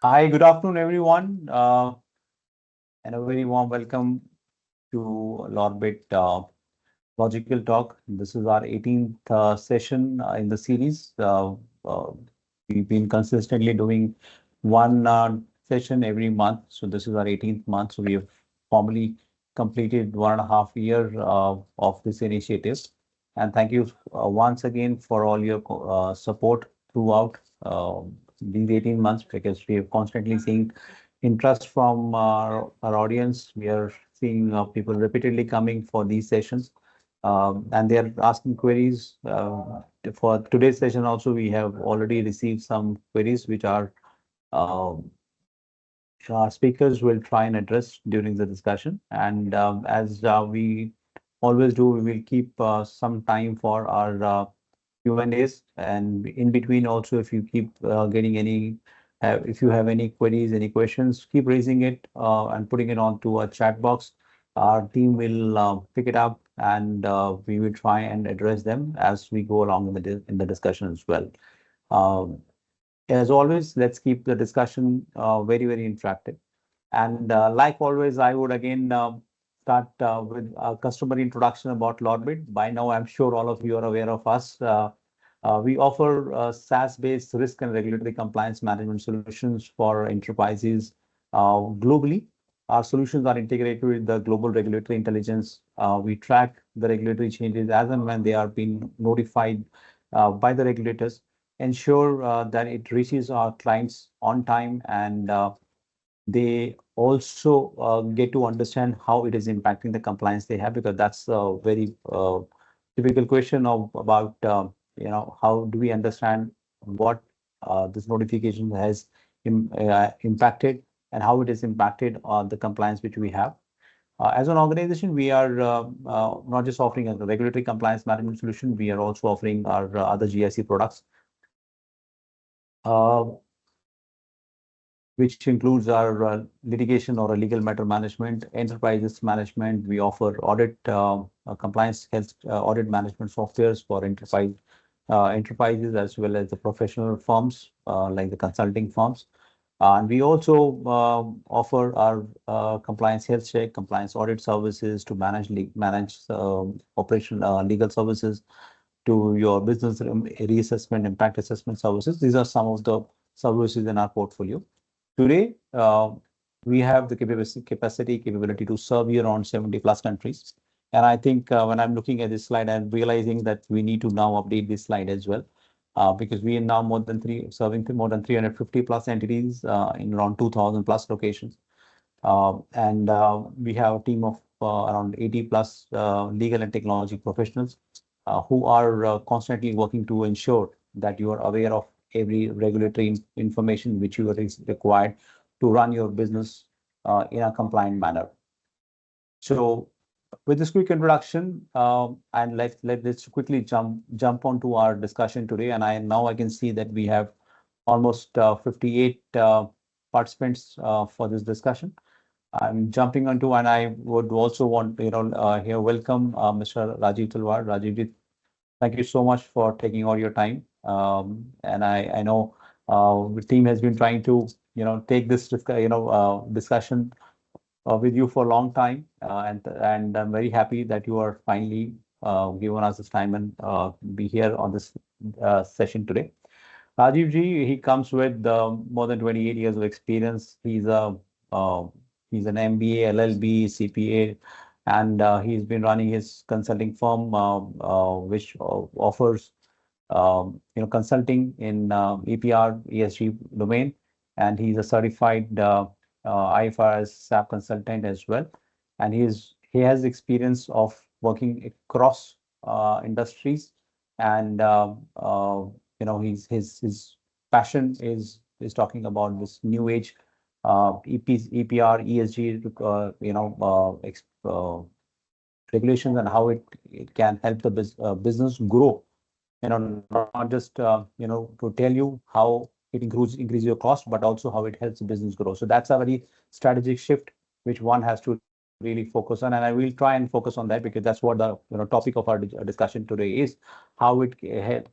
Hi, good afternoon, everyone, and a very warm welcome to Lawrbit Logical Talk. This is our 18th session in the series. Uh, we've been consistently doing one session every month. So this is our 18th month. So we have formally completed 1.5 years of this initiative. And thank you once again for all your support throughout these 18 months because we have constantly seen interest from our audience. We are seeing people repeatedly coming for these sessions and they are asking queries. For today's session also, we have already received some queries which uh, our speakers will try and address during the discussion. And as we always do, we will keep some time for our Q&As. And in between also, if you keep getting any, if you have any queries, any questions, keep raising it and putting it onto a chat box. Our team will pick it up and we will try and address them as we go along in the discussion as well. Um, as always, let's keep the discussion very interactive. And like always, I would again start with a customer introduction about Lawrbit. By now, I'm sure all of you are aware of us. We offer SaaS-based risk and regulatory compliance management solutions for enterprises globally. Our solutions are integrated with the global regulatory intelligence. We track the regulatory changes as and when they are being notified by the regulators, ensure that it reaches our clients on time, and they also get to understand how it is impacting the compliance they have, because that's a very typical question of about how do we understand what this notification has impacted and how it has impacted the compliance which we have. As an organization, we are not just offering a regulatory compliance management solution, we are also offering our other GIC products. Which includes our litigation or a legal matter management, enterprises management. We offer audit compliance health audit management softwares for enterprises as well as the professional firms like the consulting firms. And we also offer our compliance health check, compliance audit services to manage operational legal services to your business reassessment, impact assessment services. These are some of the services in our portfolio. Today, we have the capability to serve you around 70 plus countries. And I think when I'm looking at this slide, I'm realizing that we need to now update this slide as well, because we are now serving more than 350 plus entities in around 2000 plus locations. And we have a team of around 80 plus legal and technology professionals who are constantly working to ensure that you are aware of every regulatory information which you are required to run your business in a compliant manner. So with this quick introduction, and let's quickly jump onto our discussion today. And I can see that we have almost 58 participants for this discussion. I'm jumping onto, and I would also want here welcome Mr. Rajeev Talwar. Rajeev, thank you so much for taking all your time. And I know the team has been trying to take this discussion with you for a long time, and I'm very happy that you are finally given us this time and be here on this session today. Rajiv ji, he comes with more than 28 years of experience. He's an MBA, LLB, CPA, and he's been running his consulting firm, which offers consulting in EPR ESG domain, and he's a certified IFRS SAP consultant as well. And he has experience of working across industries, and his passion is talking about this new age EPR ESG regulations, and how it can help the business grow. Not just to tell you how it increase your cost, but also how it helps the business grow. So that's a very strategic shift which one has to really focus on, and I will try and focus on that because that's what the topic of our discussion today is: how it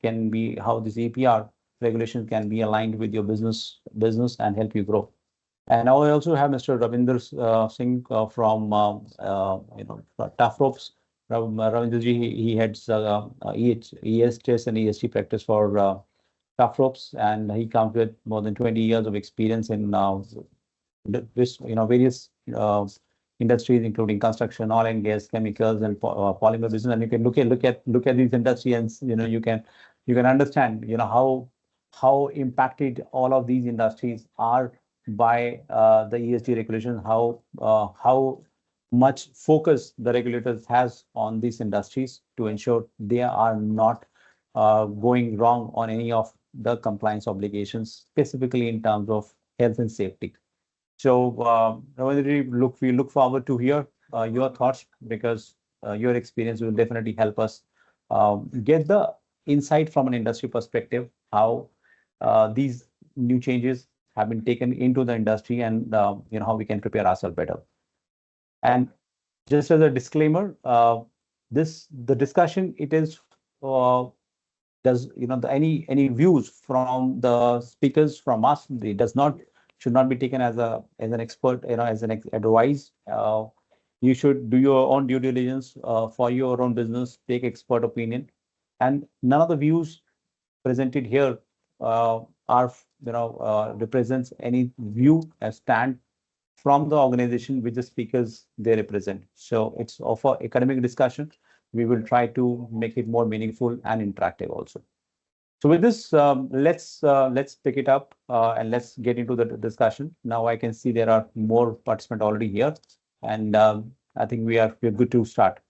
can be, how this APR regulation can be aligned with your business and help you grow. And now I also have Mr. Ravindra Singh from Tufropes. Ravindra ji, he heads EHS and ESG practice for Tufropes, and he comes with more than 20 years of experience in various industries, including construction, oil and gas, chemicals, and polymer business. And you can look at these industries, and you can understand how impacted all of these industries are by the ESG regulations, how much focus the regulators has on these industries to ensure they are not going wrong on any of the compliance obligations, specifically in terms of health and safety. So, Ravindra, we look forward to hear your thoughts, because your experience will definitely help us get the insight from an industry perspective, how these new changes have been taken into the industry, and how we can prepare ourselves better. And just as a disclaimer, the discussion, it is does any views from the speakers from us, it should not be taken as an expert, as an advice. You should do your own due diligence for your own business, take expert opinion, and none of the views presented here are represents any view as stand from the organization which the speakers they represent. So it's of a academic discussion. We will try to make it more meaningful and interactive also. So with this, let's pick it up and let's get into the discussion. Now I can see there are more participants already here, and I think we're good to start.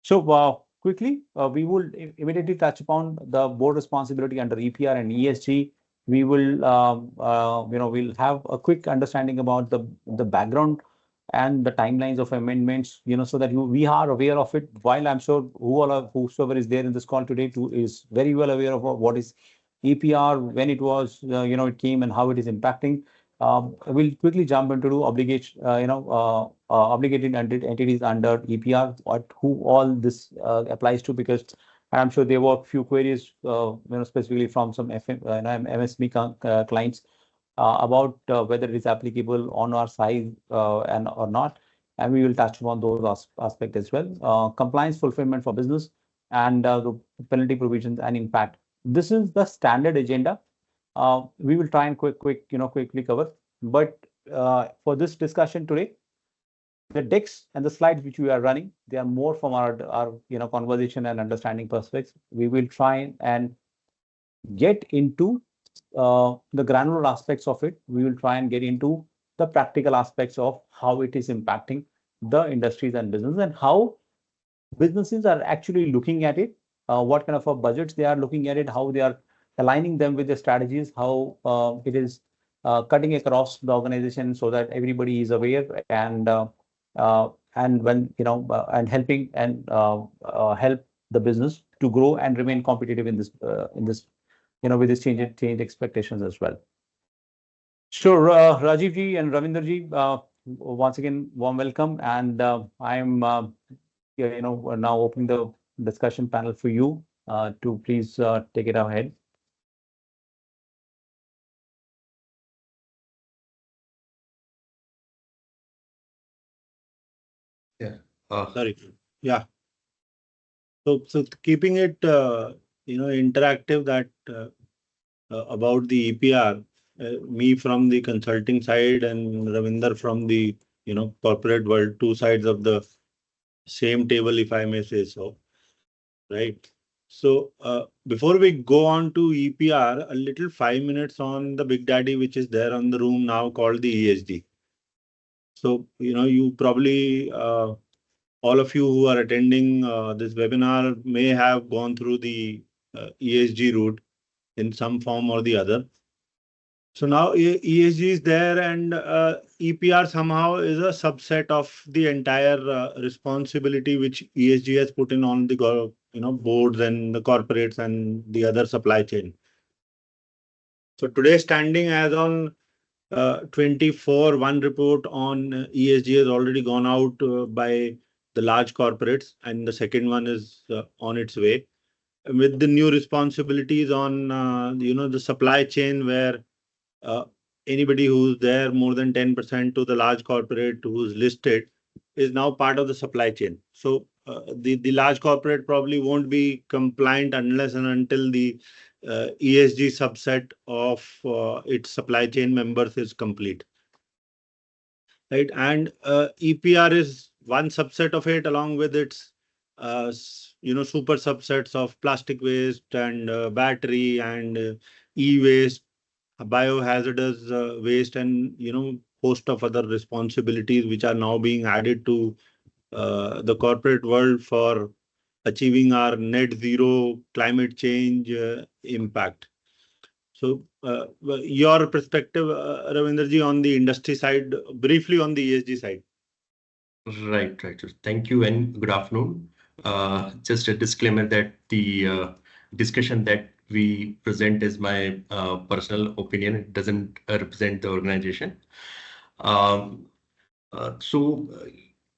So quickly, we will immediately touch upon the board responsibility under EPR and ESG. We will, we'll have a quick understanding about the background and the timelines of amendments, so that we are aware of it. While I'm sure whosoever is there in this call today is very well aware of what is EPR, when it was, it came, and how it is impacting. We'll quickly jump into obligated entities under EPR, who all this applies to, because I'm sure there were a few queries, specifically from some MSME clients about whether it is applicable on our size and or not, and we will touch upon those aspects as well. Compliance fulfillment for business, and the penalty provisions and impact. This is the standard agenda. We will try and quickly cover. But for this discussion today, the decks and the slides which we are running, they are more from our conversation and understanding perspectives. We will try and get into the granular aspects of it. We will try and get into the practical aspects of how it is impacting the industries and business, and how businesses are actually looking at it, what kind of budgets they are looking at it, how they are aligning them with the strategies, how it is cutting across the organization, so that everybody is aware, and when and helping and help the business to grow and remain competitive in this with this change expectations as well. Sure, Rajeev ji and Ravindra ji, once again, warm welcome, and I am now opening the discussion panel for you to please take it ahead. Yeah. Sorry. Yeah. So keeping it, interactive, that about the EPR, me from the consulting side and Ravindra from the corporate world, two sides of the same table, if I may say so, right? So before we go on to EPR, a little 5 minutes on the big daddy which is there on the room now, called the ESG. So you probably all of you who are attending this webinar may have gone through the ESG route in some form or the other. So now ESG is there, and EPR somehow is a subset of the entire responsibility which ESG has put in on the boards and the corporates and the other supply chain. So today, standing as on 24, one report on ESG has already gone out by the large corporates, and the second one is on its way. with the new responsibilities on the supply chain, where uh, anybody who's there more than 10% to the large corporate who's listed is now part of the supply chain. So the large corporate probably won't be compliant unless and until the ESG subset of its supply chain members is complete. Right, and EPR is one subset of it, along with its super subsets of plastic waste and battery and e-waste, biohazardous waste, and host of other responsibilities which are now being added to the corporate world for achieving our net zero climate change impact. So, your perspective, Ravindraji, on the industry side, briefly on the ESG side. Right. Thank you and good afternoon. Just a disclaimer that the discussion that we present is my personal opinion. It doesn't represent the organization. Um, so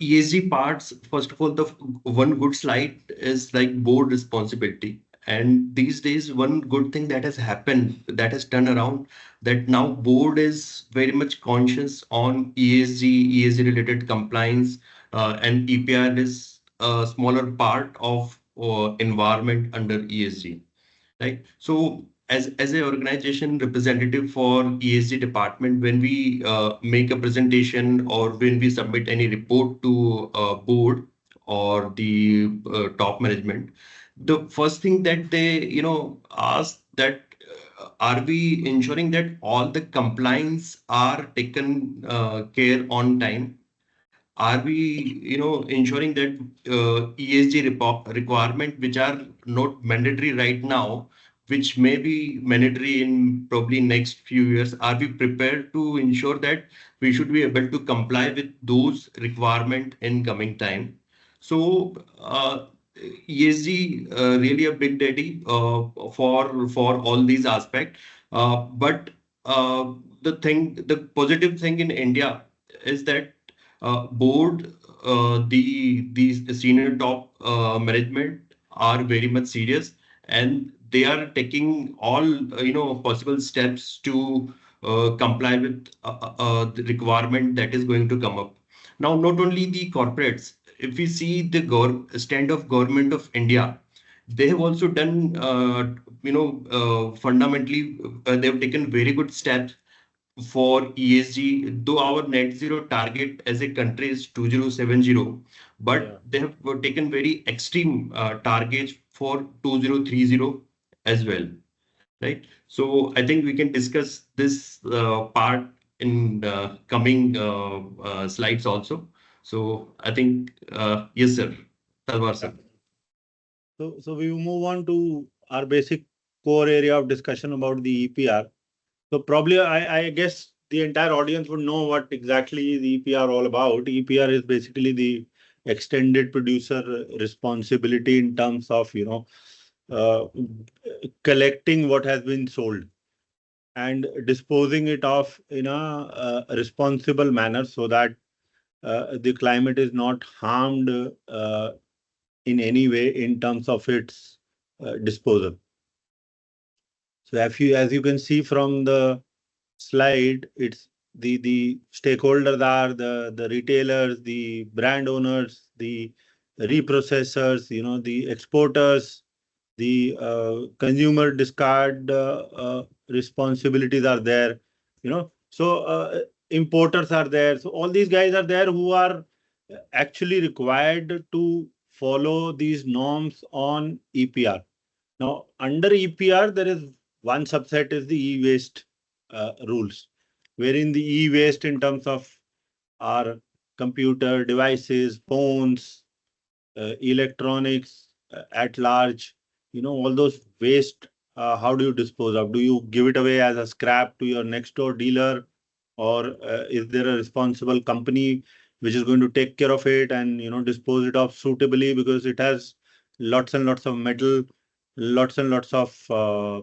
ESG parts, first of all, the one good slide is like board responsibility. And these days, one good thing that has happened, that has turned around, that now board is very much conscious on ESG related compliance, and EPR is a smaller part of environment under ESG. Right. So as a organization representative for ESG department, when we make a presentation or when we submit any report to board or the top management, the first thing that they ask that are we ensuring that all the compliance are taken care on time? Are we ensuring that ESG requirement which are not mandatory right now, which may be mandatory in probably next few years, are we prepared to ensure that we should be able to comply with those requirement in coming time? So ESG really a big daddy for all these aspects. But the positive thing in India is that board, the senior top management are very much serious, and they are taking all possible steps to comply with the requirement that is going to come up. Now, not only the corporates, if we see the stand of government of India, they have also done fundamentally they have taken very good steps for ESG, though our net zero target as a country is 2070, but Yeah. they have taken very extreme targets for 2030 as well, right? So I think we can discuss this part in coming slides also. So I think, yes, sir. Talwar, sir. So we move on to our basic core area of discussion about the EPR. So probably I guess the entire audience would know what exactly the EPR all about. EPR is basically the extended producer responsibility in terms of uh, collecting what has been sold and disposing it off in a responsible manner, so that the climate is not harmed in any way in terms of its disposal. So as you can see from the slide, it's the stakeholders are the retailers, the brand owners, the reprocessors, the exporters, the consumer discard responsibilities are there, so importers are there. So all these guys are there who are actually required to follow these norms on EPR. Now, under EPR, there is one subset is the e-waste rules, wherein the e-waste in terms of our computer devices, phones, electronics at large, all those waste, how do you dispose of? Do you give it away as a scrap to your next door dealer, or is there a responsible company which is going to take care of it and dispose it off suitably, because it has lots and lots of metal, lots and lots of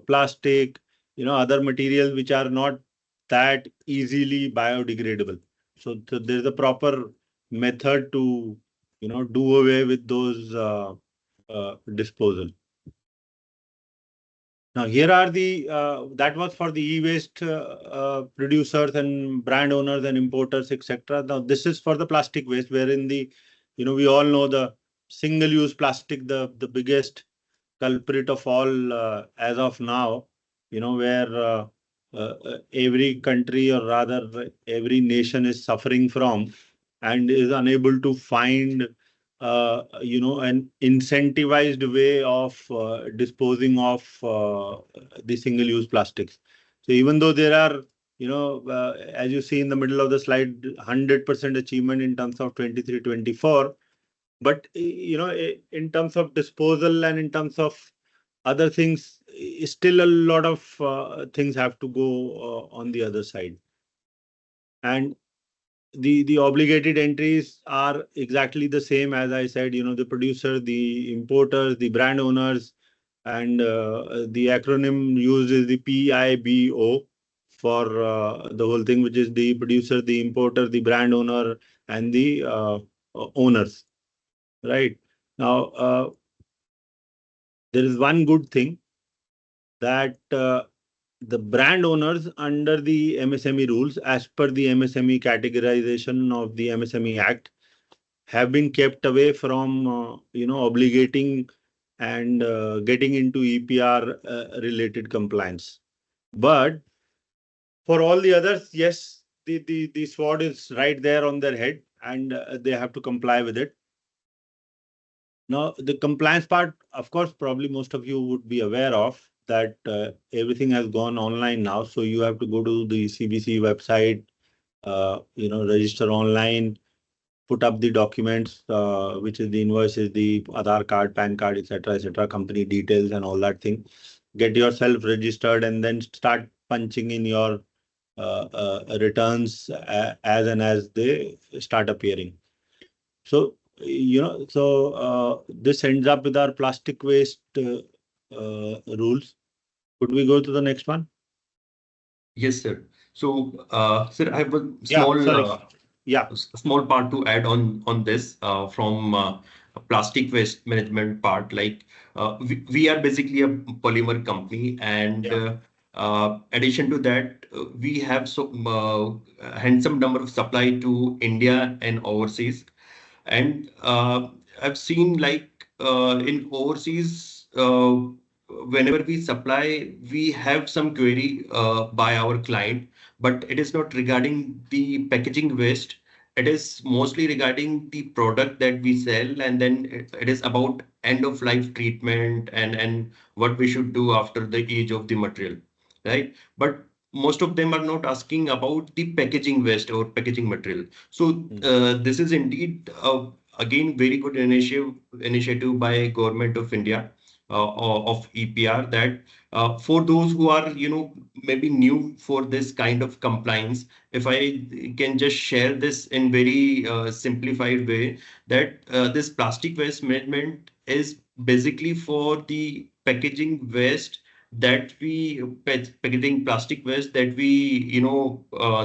plastic, other materials which are not that easily biodegradable. So there's a proper method to do away with those disposal. Now, here are the, that was for the e-waste producers and brand owners and importers, etc. Now, this is for the plastic waste, wherein the, we all know the single-use plastic, the biggest culprit of all as of now, where every country, or rather every nation, is suffering from and is unable to find an incentivized way of disposing of the single-use plastics. So even though there are, as you see in the middle of the slide, 100% achievement in terms of 23-24, but in terms of disposal and in terms of other things, still a lot of things have to go on the other side. And the obligated entries are exactly the same as I said, the producer, the importers, the brand owners, and the acronym used is the PIBO for the whole thing, which is the producer, the importer, the brand owner, and the owners. Right. Now, there is one good thing that the brand owners under the MSME rules, as per the MSME categorization of the MSME Act, have been kept away from, obligating and getting into EPR related compliance. But for all the others, yes, the sword is right there on their head, and they have to comply with it. Now, the compliance part, of course, probably most of you would be aware of that everything has gone online now. So you have to go to the CBC website, register online, put up the documents, which is the invoices, the Aadhaar card, PAN card, etc., company details and all that thing. Get yourself registered and then start punching in your returns as and as they start appearing. So, this ends up with our plastic waste rules. Could we go to the next one? Yes, sir. So, sir, I have a small part to add on this from a plastic waste management part. Like we are basically a polymer company, and addition to that, we have handsome number of supply to India and overseas. And I've seen like in overseas, whenever we supply, we have some query by our client, but it is not regarding the packaging waste. It is mostly regarding the product that we sell, and then it is about end of life treatment and what we should do after the age of the material, right? But most of them are not asking about the packaging waste or packaging material. So this is indeed again very good initiative by Government of India of EPR, that for those who are maybe new for this kind of compliance, if I can just share this in very simplified way, that this plastic waste management is basically for the packaging waste that we packaging plastic waste that we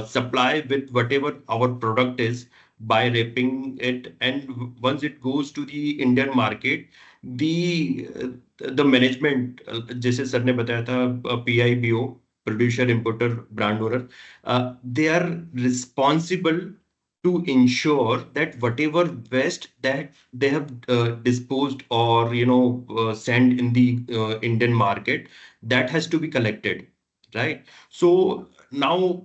supply with whatever our product is, by wrapping it, and once it goes to the Indian market, the management, जैसे sir ने बताया था, PIBO, producer, importer, brand owner, they are responsible to ensure that whatever waste that they have disposed or sent in the Indian market, that has to be collected, right? So now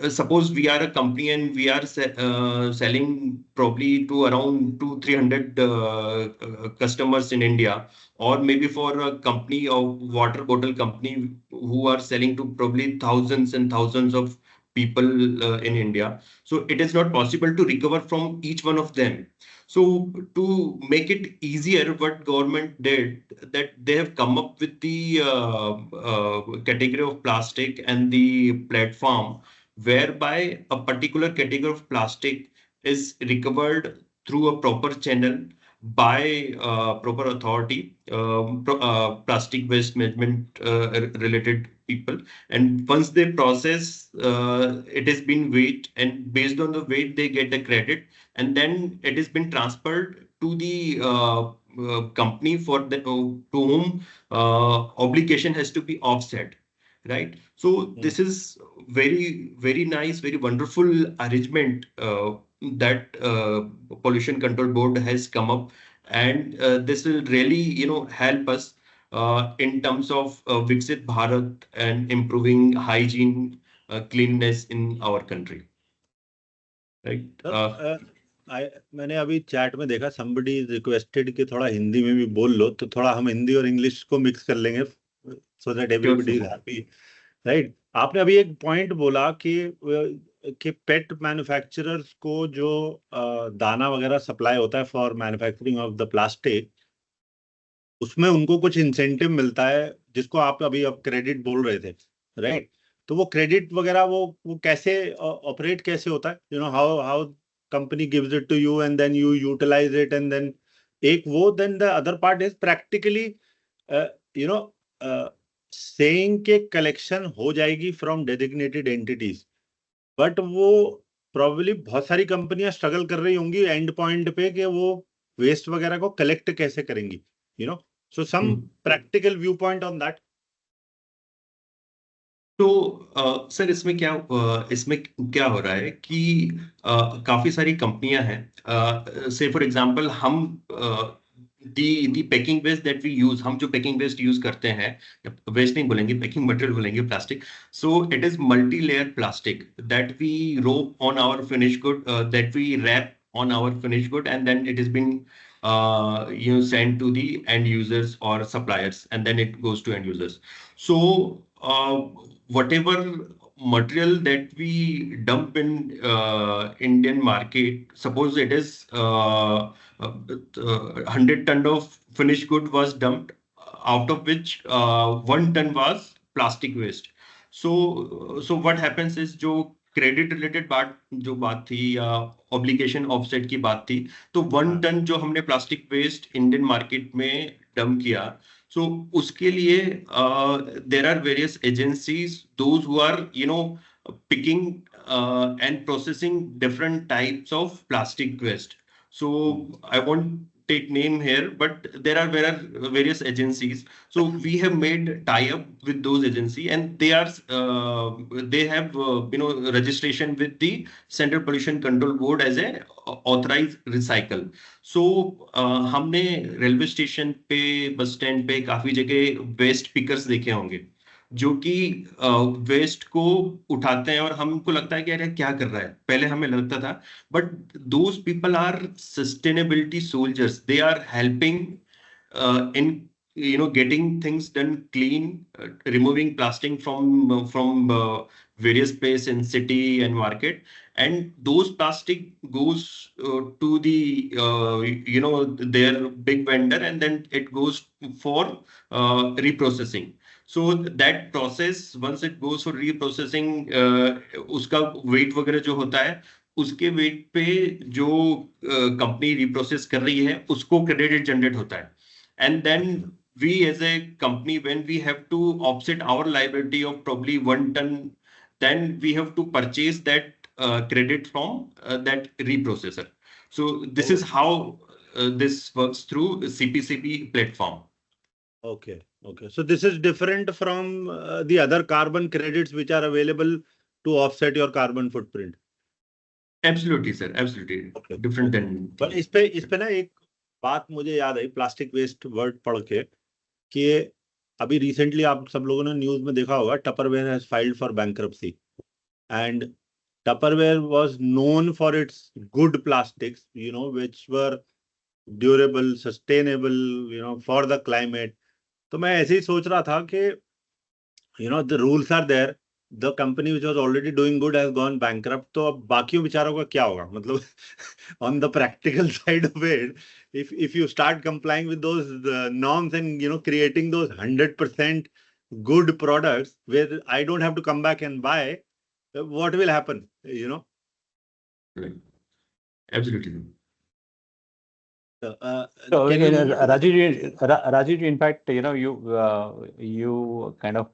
suppose we are a company and we are selling probably to around 200-300 customers in India, or maybe for a company of water bottle company who are selling to probably thousands and thousands of people in India. So it is not possible to recover from each one of them. So to make it easier, what government did, that they have come up with the category of plastic and the platform whereby a particular category of plastic is recovered through a proper channel by proper authority, plastic waste management related people. And once they process, it has been weighed, and based on the weight, they get the credit, and then it has been transferred to the company for the to whom obligation has to be offset, right? So this is very nice, very wonderful arrangement that Pollution Control Board has come up, and this will really help us in terms of Viksit Bharat and improving hygiene, cleanliness in our country, right? मैंने अभी chat में देखा somebody requested कि थोड़ा हिंदी में भी बोल लो, तो थोड़ा हम हिंदी और इंग्लिश को मिक्स कर लेंगे so that everybody is happy, right? आपने अभी एक पॉइंट बोला कि पेट मैन्युफैक्चरर्स को जो दाना वगैरह सप्लाई होता है for manufacturing of the plastic, उसमें उनको कुछ इंसेंटिव मिलता है, जिसको आप अभी क्रेडिट बोल रहे थे, राइट? तो वो क्रेडिट वगैरह वो कैसे ऑपरेट कैसे होता है? How company gives it to you and then you utilise it, and then एक वो, then the other part is practically saying के कलेक्शन हो जाएगी फ्रॉम डेजिग्नेटेड एंटिटीज, बट वो प्रॉब्ली बहुत सारी कंपनियां स्ट्रगल कर रही होंगी एंड पॉइंट पे कि वो वेस्ट वगैरह को कलेक्ट कैसे करेंगी, so some practical viewpoint on that. तो सर इसमें क्या हो रहा है कि काफी सारी कंपनियां हैं, से फॉर एग्जांपल हम the packing waste that we use, हम जो पैकिंग वेस्ट यूज करते हैं, वेस्ट नहीं बोलेंगे, पैकिंग मटेरियल बोलेंगे, plastic. So it is multi layer plastic that we wrap on our finish good, that we wrap on our finished good, and then it has been sent to the end users or suppliers, and then it goes to end users. So whatever material that we dump in Indian market, suppose it is 100 ton of finished good was dumped, out of which 1 ton was plastic waste. So what happens is, जो credit related बात थी या obligation offset की बात थी, तो 1 ton जो हमने प्लास्टिक वेस्ट इंडियन मार्केट में डंप किया, सो उसके लिए there are various agencies those who are picking and processing different types of plastic waste. So I won't take name here, but there are various agencies. So we have made tie-up with those agencies, and they have registration with the Central Pollution Control Board as a authorized recycle. So हमने railway station पे, bus stand पे काफी जगह waste pickers देखे होंगे, जो कि waste को उठाते हैं और हमको लगता है कि यार क्या कर रहा है, पहले हमें लगता था, but those people are sustainability soldiers. They are helping in getting things done clean, removing plastic from various place in city and market, and those plastic goes to the their big vendor, and then it goes for reprocessing. So that process, once it goes for reprocessing, उसका weight वगैरह जो होता है, उसके weight पे जो company reprocess कर रही है, उसको credit generate होता है. And then we as a company, when we have to offset our liability of probably 1 ton, then we have to purchase that credit from that reprocessor. So this is how this works through CPCB platform. Okay. So this is different from the other carbon credits which are available to offset your carbon footprint. Absolutely, sir. Absolutely. Okay. Different than. But इस पे ना एक बात मुझे याद आई plastic waste word पढ़ के, कि अभी रिसेंटली आप सब लोगों ने न्यूज में देखा होगा, Tupperware has filed for bankruptcy, and Tupperware was known for its good plastics, which were durable, sustainable, for the climate. तो मैं ऐसे ही सोच रहा था कि the rules are there, the company which was already doing good has gone bankrupt, तो अब बाकियों बेचारों का क्या होगा? मतलब on the practical side of it, if you start complying with those norms and creating those 100% good products where I don't have to come back and buy, what will happen? Right. Absolutely. Rajeev, in fact, you kind of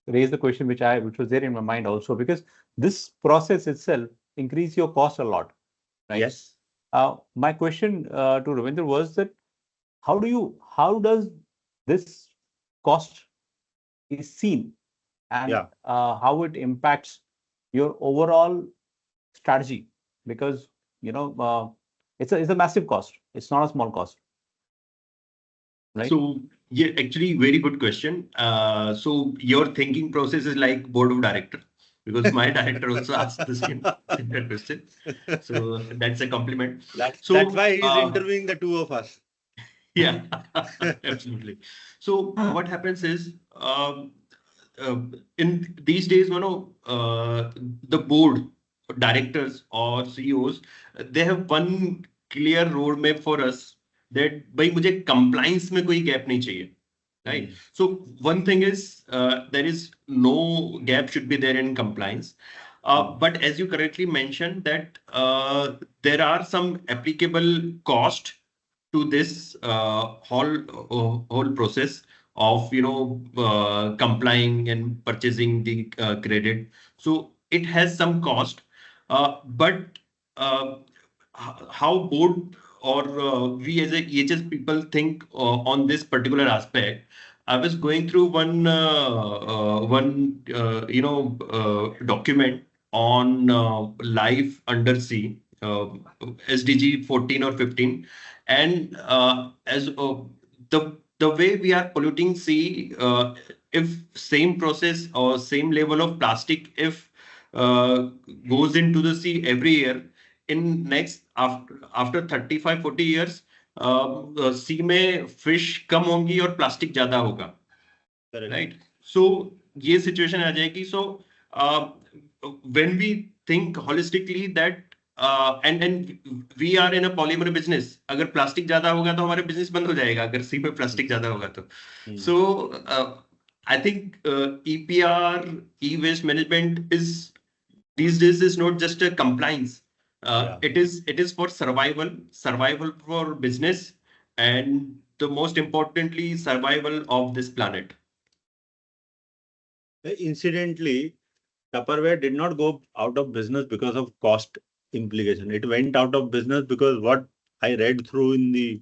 raised the question which was there in my mind also, because this process itself increase your cost a lot, right? Yes. My question to Ravindra was that how does this cost is seen, and Yeah. how it impacts your overall strategy? Because it's a massive cost. It's not a small cost, right? So yeah, actually, very good question. So your thinking process is like board of director, because my director also asked the same question. So that's a compliment. That's So why he's interviewing the two of us. yeah, absolutely. So what happens is, in these days, the board directors or CEOs, they have one clear roadmap for us that भाई मुझे compliance में कोई gap नहीं चाहिए, right? So one thing is, there is no gap should be there in compliance. But as you correctly mentioned that there are some applicable cost to this whole process of complying and purchasing the credit. So it has some cost, but how board or we as a EHS people think on this particular aspect. I was going through one document on life under sea, SDG 14 or 15, and as the way we are polluting sea, if same process or same level of plastic if goes into the sea every year, in next after 35-40 years, सी में fish कम होंगी और plastic ज्यादा होगा, right? सो ये situation आ जाएगी. सो when we think holistically that and we are in a polymer business, अगर plastic ज्यादा होगा तो हमारे बिजनेस बंद हो जाएगा अगर सी में प्लास्टिक ज्यादा होगा तो. So I think EPR, e-waste management is these days is not just a compliance. It is for survival for business, and the most importantly, survival of this planet. Incidentally, Tupperware did not go out of business because of cost implication. It went out of business because what I read through in the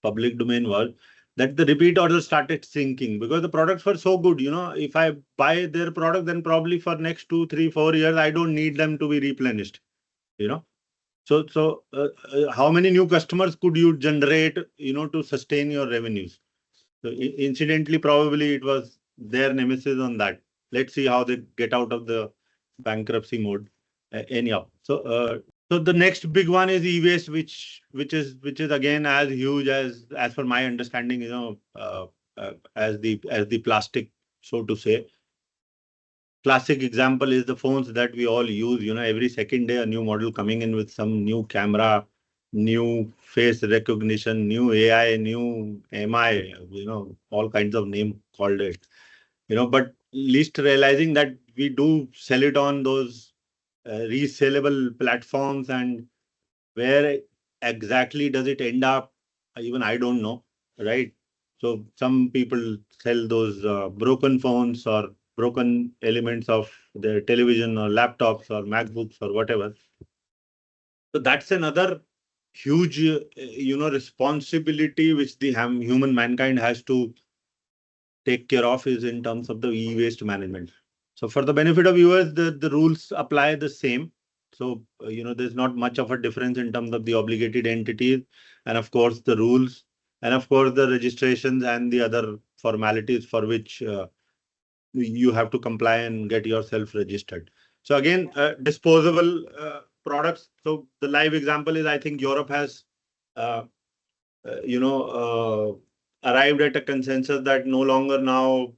public domain was that the repeat orders started sinking because the products were so good. If I buy their product, then probably for next 2, 3, 4 years, I don't need them to be replenished. So how many new customers could you generate, to sustain your revenues? So incidentally, probably it was their nemesis on that. Let's see how they get out of the bankruptcy mode. Anyhow, so the next big one is e-waste, which is again as huge as per my understanding, as the plastic, so to say. Classic example is the phones that we all use. Every second day a new model coming in with some new camera, new face recognition, new AI, new MI, all kinds of name called it. But least realizing that we do sell it on those resellable platforms, and where exactly does it end up? Even I don't know, right? So some people sell those broken phones or broken elements of their television or laptops or MacBooks or whatever. So that's another huge, responsibility which the human mankind has to take care of, is in terms of the e-waste management. So for the benefit of viewers, the rules apply the same. So, there's not much of a difference in terms of the obligated entities, and of course the rules, and of course the registrations and the other formalities for which you have to comply and get yourself registered. So again, disposable products. So the live example is, I think Europe has, arrived at a consensus that no longer now,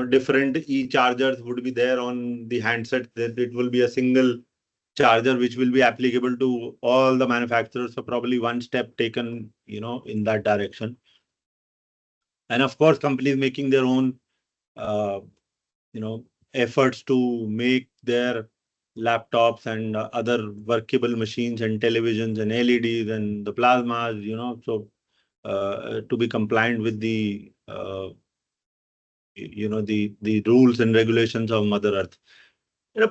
different e-chargers would be there on the handset. That it will be a single charger which will be applicable to all the manufacturers. So probably one step taken, in that direction. And of course, companies making their own, efforts to make their laptops and other workable machines and televisions and LEDs and the plasmas, so to be compliant with the the rules and regulations of Mother Earth.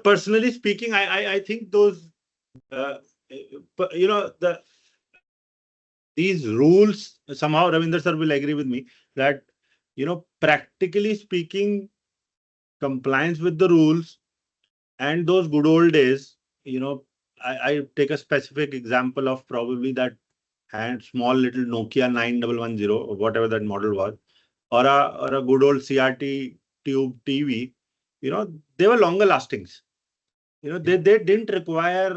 Personally speaking, I think those the these rules, somehow Ravindra sir will agree with me that, practically speaking, compliance with the rules and those good old days, I take a specific example of probably that small little Nokia 9110 or whatever that model was, or a good old CRT tube TV, they were longer lastings. They didn't require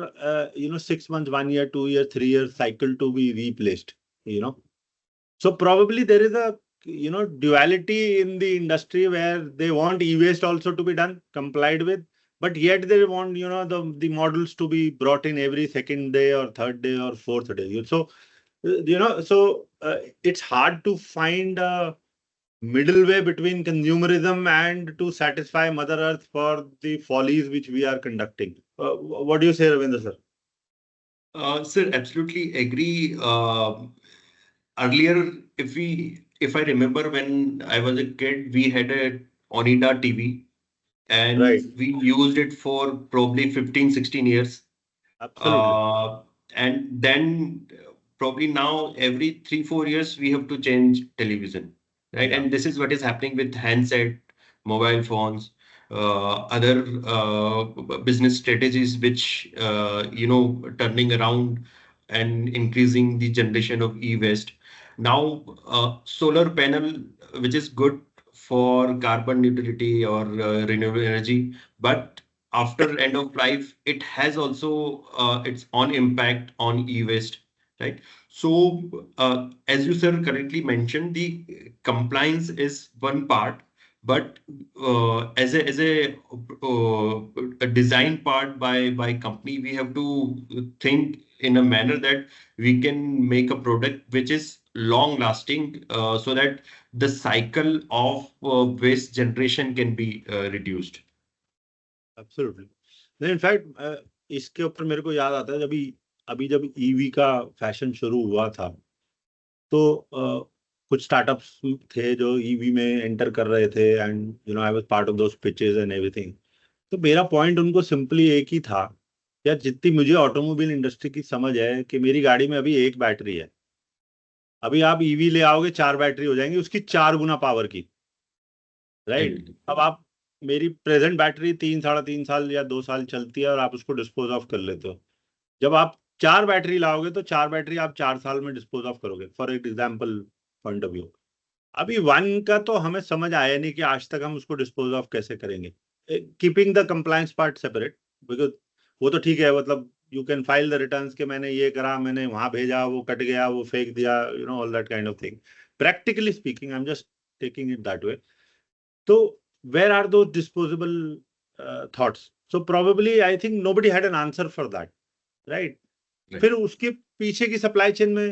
6 months, 1 year, 2 year, 3 year cycle to be replaced. So probably there is a duality in the industry where they want e-waste also to be done, complied with, but yet they want the models to be brought in every second day or third day or fourth day. So it's hard to find a middle way between consumerism and to satisfy Mother Earth for the follies which we are conducting. What do you say, Ravindra sir? Sir, absolutely agree. Earlier, if I remember when I was a kid, we had a Onida TV and we used it for probably 15, 16 years. Absolutely. And then probably now every 3, 4 years, we have to change television, right? Yeah. And this is what is happening with handset, mobile phones, other business strategies, which, turning around and increasing the generation of e-waste. Now, solar panel, which is good for carbon neutrality or renewable energy, but after end of life, it has also its own impact on e-waste, right? So, as you sir correctly mentioned, the compliance is one part, but as a design part by company, we have to think in a manner that we can make a product which is long lasting, so that the cycle of waste generation can be reduced. Absolutely. In fact, इसके ऊपर मेरे को याद आता है जब EV का fashion शुरू हुआ था, तो कुछ स्टार्टअप्स थे जो ईवी में एंटर कर रहे थे, and I was part of those pitches and everything. तो मेरा पॉइंट उनको सिंपली एक ही था, यार जितनी मुझे ऑटोमोबाइल इंडस्ट्री की समझ है कि मेरी गाड़ी में अभी एक बैटरी है, अभी आप ईवी ले आओगे 4 बैटरी हो जाएंगी उसकी 4 गुना पावर की, राइट? अब आप मेरी प्रेजेंट बैटरी 3-3.5 साल या 2 साल चलती है और आप उसको डिस्पोज ऑफ कर लेते हो. जब आप 4 बैटरी लाओगे तो 4 बैटरी आप 4 साल में डिस्पोज ऑफ करोगे, for example point of view. अभी 1 का तो हमें समझ आया नहीं कि आज तक हम उसको डिस्पोज ऑफ कैसे करेंगे, keeping the compliance part separate, because वो तो ठीक है, मतलब you can file the returns के मैंने ये करा, मैंने वहां भेजा, वो कट गया, वो फेंक दिया, all that kind of thing. Practically speaking, I am just taking it that way. So where are those disposable thoughts? So probably I think nobody had an answer for that, right? फिर उसके पीछे की supply chain में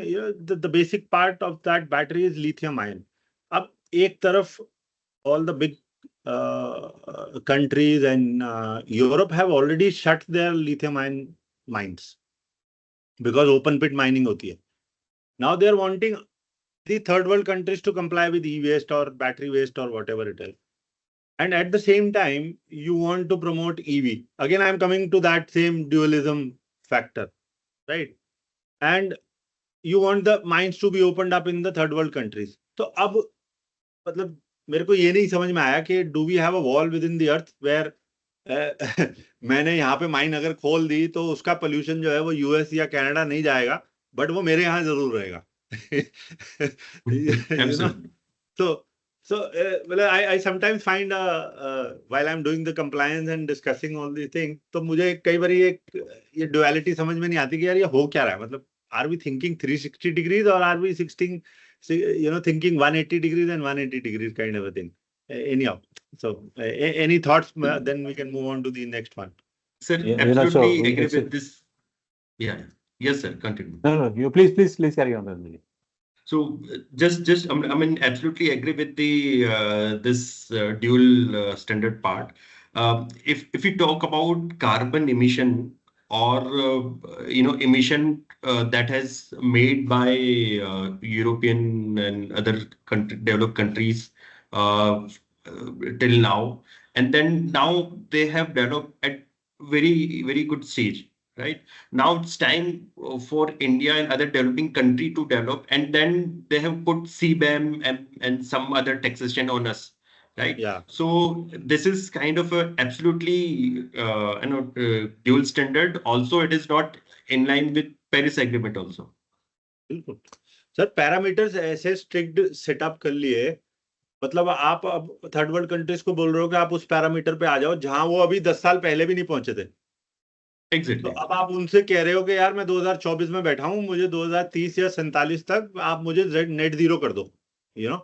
the basic part of that battery is lithium ion. अब एक तरफ all the big countries and Europe have already shut their lithium ion mines because open pit mining होती है. Now they are wanting the third world countries to comply with e-waste or battery waste or whatever it is. And at the same time, you want to promote EV. Again, I'm coming to that same dualism factor, right? And you want the mines to be opened up in the third world countries. तो अब मतलब मेरे को ये नहीं समझ में आया कि do we have a wall within the earth where मैंने यहाँ पे माइन अगर खोल दी तो उसका पोल्यूशन जो है वो यूएस या कनाडा नहीं जाएगा, बट वो मेरे यहाँ जरूर रहेगा. So well, I sometimes find while I'm doing the compliance and discussing all these things, तो मुझे कई बार ये duality समझ में नहीं आती कि यार ये हो क्या रहा है. मतलब are we thinking 360 degrees or are we thinking 180 degrees and 180 degrees kind of a thing? Anyhow, so any thoughts? Then we can move on to the next one. Sir, absolutely agree with this. Yeah. Yes, sir. Continue. No, you please carry on. So just I mean absolutely agree with the this dual standard part. If we talk about carbon emission or emission that has made by European and other developed countries till now, and then now they have developed at very good stage. right? Now it's time for India and other developing country to develop, and then they have put CBAM and some other taxation on us, right? Yeah. So this is kind of a absolutely dual standard. Also, it is not in line with Paris Agreement also. बिल्कुल sir, parameters ऐसे strict setup कर लिए, मतलब आप अब third world countries को बोल रहे हो कि आप उस पैरामीटर पे आ जाओ जहां वो अभी 10 साल पहले भी नहीं पहुंचे थे। Exactly. तो अब आप उनसे कह रहे हो कि यार मैं 2024 में बैठा हूं, मुझे 2030 या 47 तक आप मुझे नेट जीरो कर दो, you know,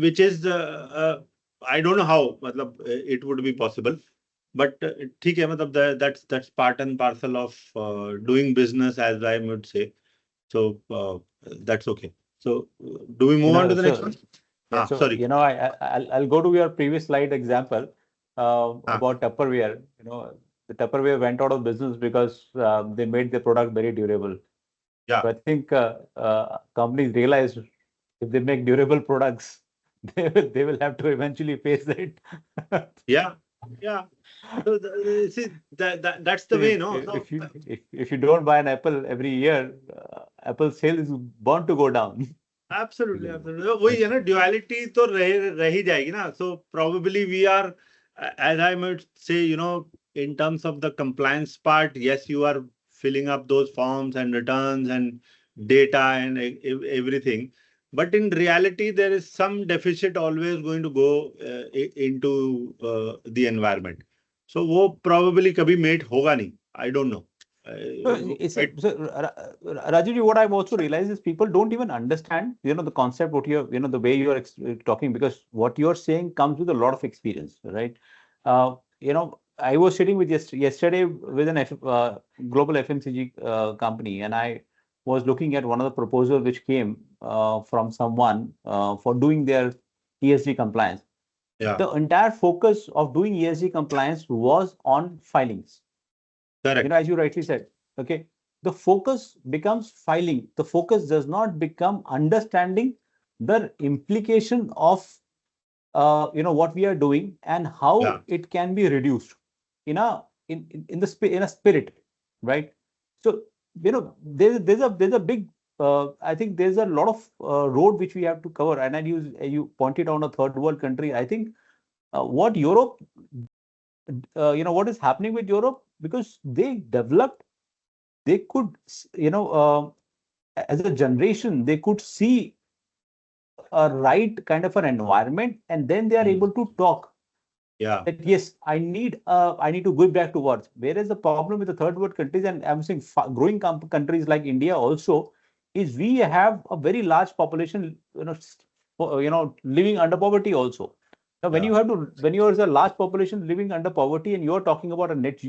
which is I don't know how, मतलब it would be possible, but ठीक है, मतलब that's part and parcel of doing business, as I would say. So that's okay. So do we move on to the next one? Yeah, so, sorry. I'll go to your previous slide example about Tupperware. The Tupperware went out of business because they made the product very durable. Yeah. So I think companies realized if they make durable products, they will have to eventually face it. Yeah. So see, that's the way, no? If you don't buy an apple every year, Apple sale is bound to go down. Absolutely. वही है ना, duality तो रह ही जाएगी ना. So probably we are, as I might say, in terms of the compliance part, yes, you are filling up those forms and returns and data and everything. But in reality, there is some deficit always going to go into the environment. So वो probably कभी made होगा नहीं. I don't know. Rajeev, what I've also realized is people don't even understand, the concept, what you're, the way you're talking, because what you're saying comes with a lot of experience, right? I was sitting with yesterday with an global FMCG company, and I was looking at one of the proposals which came from someone for doing their ESG compliance. Yeah. The entire focus of doing ESG compliance was on filings. Correct. As you rightly said, okay, the focus becomes filing. The focus does not become understanding the implication of what we are doing and how it can be reduced in a spirit, right? So there's a big I think there's a lot of road which we have to cover, and then you pointed out a third world country. I think what Europe what is happening with Europe, because they developed, they could, as a generation, they could see a right kind of an environment, and then they are able to talk. Yeah. That yes, I need to go back to work. Whereas the problem with the third world countries, and I'm saying growing countries like India also, is we have a very large population, living under poverty also. Now, when you are a large population living under poverty, and you are talking about a net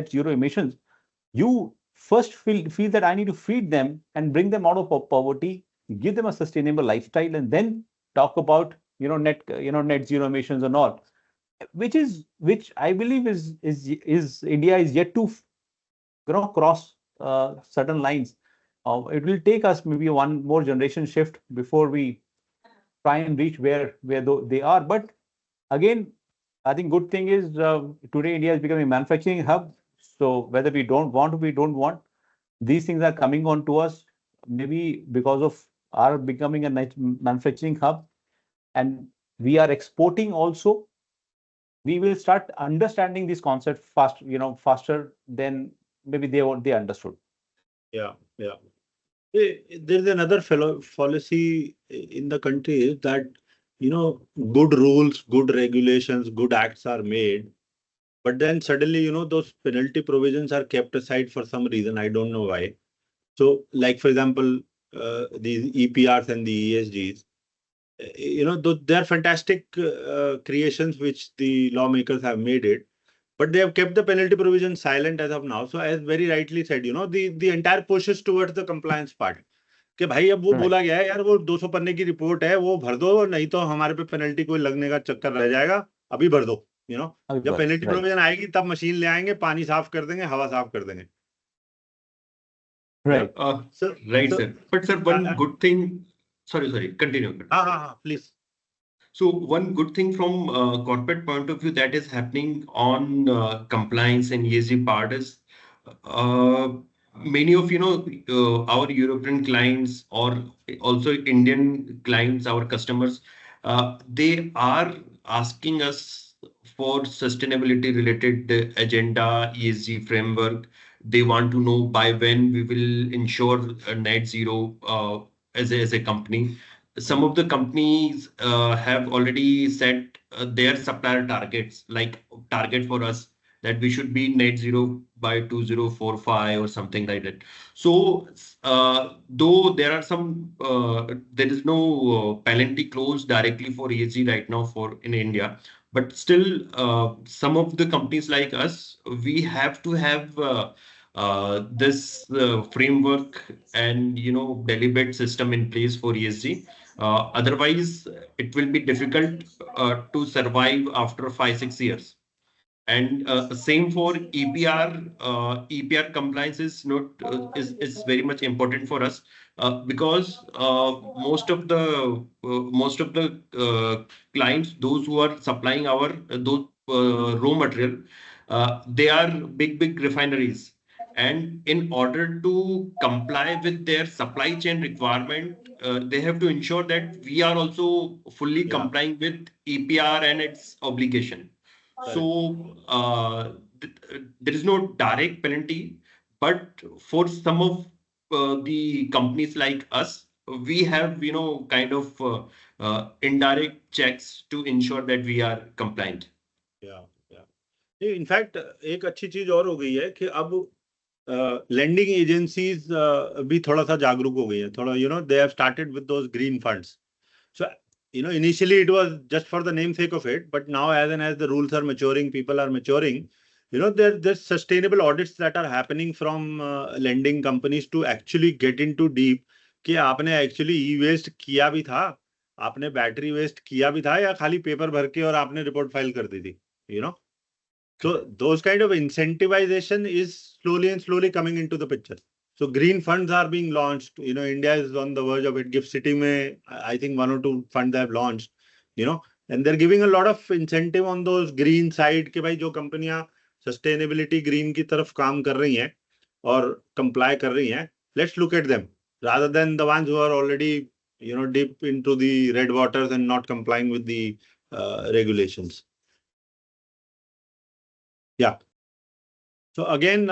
zero emissions, you first feel that I need to feed them and bring them out of poverty, give them a sustainable lifestyle, and then talk about net zero emissions and all, which I believe is India is yet to cross certain lines. It will take us maybe one more generation shift before we try and reach where they are. But again, I think good thing is today India is becoming a manufacturing hub. So whether we don't want, these things are coming on to us, maybe because of our becoming a manufacturing hub, and we are exporting also. We will start understanding this concept faster than maybe they understood. Yeah. There's another fallacy in the country is that good rules, good regulations, good acts are made, but then suddenly those penalty provisions are kept aside for some reason. I don't know why. So, like for example, these EPRs and the ESGs, they're fantastic creations which the lawmakers have made it, but they have kept the penalty provision silent as of now. So, as very rightly said, the entire push is towards the compliance part. कि भाई अब वो बोला गया है यार, वो 200 पन्ने की रिपोर्ट है, वो भर दो, नहीं तो हमारे पे पेनल्टी कोई लगने का चक्कर रह जाएगा, अभी भर दो. जब पेनल्टी प्रोविजन आएगी तब मशीन ले आएंगे, पानी साफ कर देंगे, हवा साफ कर देंगे. Right. Sir. But sir, one good thing. Sorry. Continue. Please. So one good thing from corporate point of view that is happening on compliance and ESG part is Uh, Many of our European clients or also Indian clients, our customers, they are asking us for sustainability related agenda, ESG framework. They want to know by when we will ensure net zero as a company. Some of the companies have already set their supplier targets, like target for us that we should be net zero by 2045 or something like that. So, though there are there is no penalty clause directly for ESG right now for in India, but still, some of the companies like us, we have to have this framework and deliberate system in place for ESG. Otherwise, it will be difficult to survive after 5 6 years. And same for EPR. EPR compliance is not is very much important for us because most of the clients, those who are supplying our those raw material, they are big refineries, and in order to comply with their supply chain requirement, they have to ensure that we are also fully complying with EPR and its obligation. So there is no direct penalty, but for some of the companies like us, we have kind of indirect checks to ensure that we are compliant. Yeah, yeah. In fact, एक अच्छी चीज और हो गई है कि अब lending agencies भी थोड़ा सा जागरूक हो गई है थोड़ा, they have started with those green funds. So, initially it was just for the namesake of it, but now as the rules are maturing, people are maturing, there's sustainable audits that are happening from lending companies to actually get into deep कि आपने actually e-waste किया भी था, आपने battery waste किया भी था, या खाली पेपर भर के और आपने रिपोर्ट फाइल कर दी थी. So those kind of incentivization is slowly coming into the picture. So green funds are being launched. India is on the verge of it. GIFT City mein, I think 1 or 2 funds they have launched. And they're giving a lot of incentive on those green side कि भाई जो कंपनियां sustainability green की तरफ काम कर रही हैं और comply कर रही हैं, let's look at them rather than the ones who are already deep into the red waters and not complying with the regulations. Yeah. So again,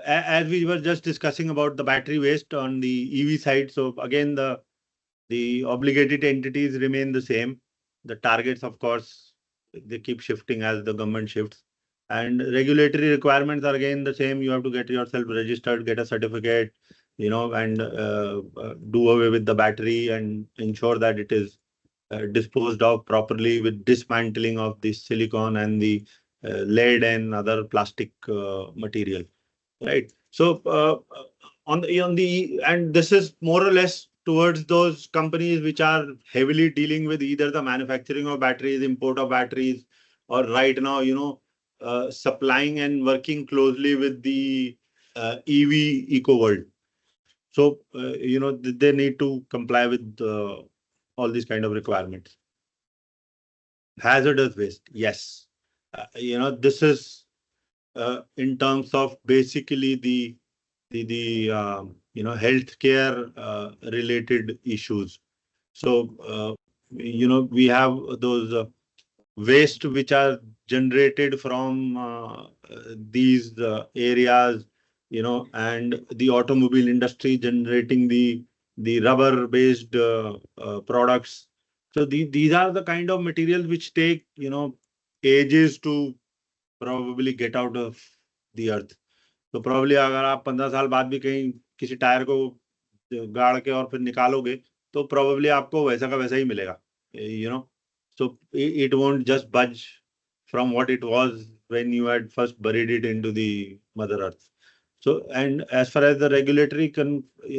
as we were just discussing about the battery waste on the EV side, so again the obligated entities remain the same. The targets, of course, they keep shifting as the government shifts, and regulatory requirements are again the same. You have to get yourself registered, get a certificate, and do away with the battery and ensure that it is disposed of properly with dismantling of the silicon and the lead and other plastic material. Right. So on the and this is more or less towards those companies which are heavily dealing with either the manufacturing of batteries, import of batteries, or right now supplying and working closely with the EV eco world. So they need to comply with all these kind of requirements. Hazardous waste, yes. This is in terms of basically the healthcare related issues. So we have those waste which are generated from these areas, and the automobile industry generating the rubber based products. So these are the kind of materials which take ages to probably get out of the earth. तो probably अगर आप 15 साल बाद भी कहीं किसी tyre को गाड़ के और फिर निकालोगे तो probably आपको वैसा का वैसा ही मिलेगा. So it won't just budge from what it was when you had first buried it into the mother earth. So, and as far as the regulatory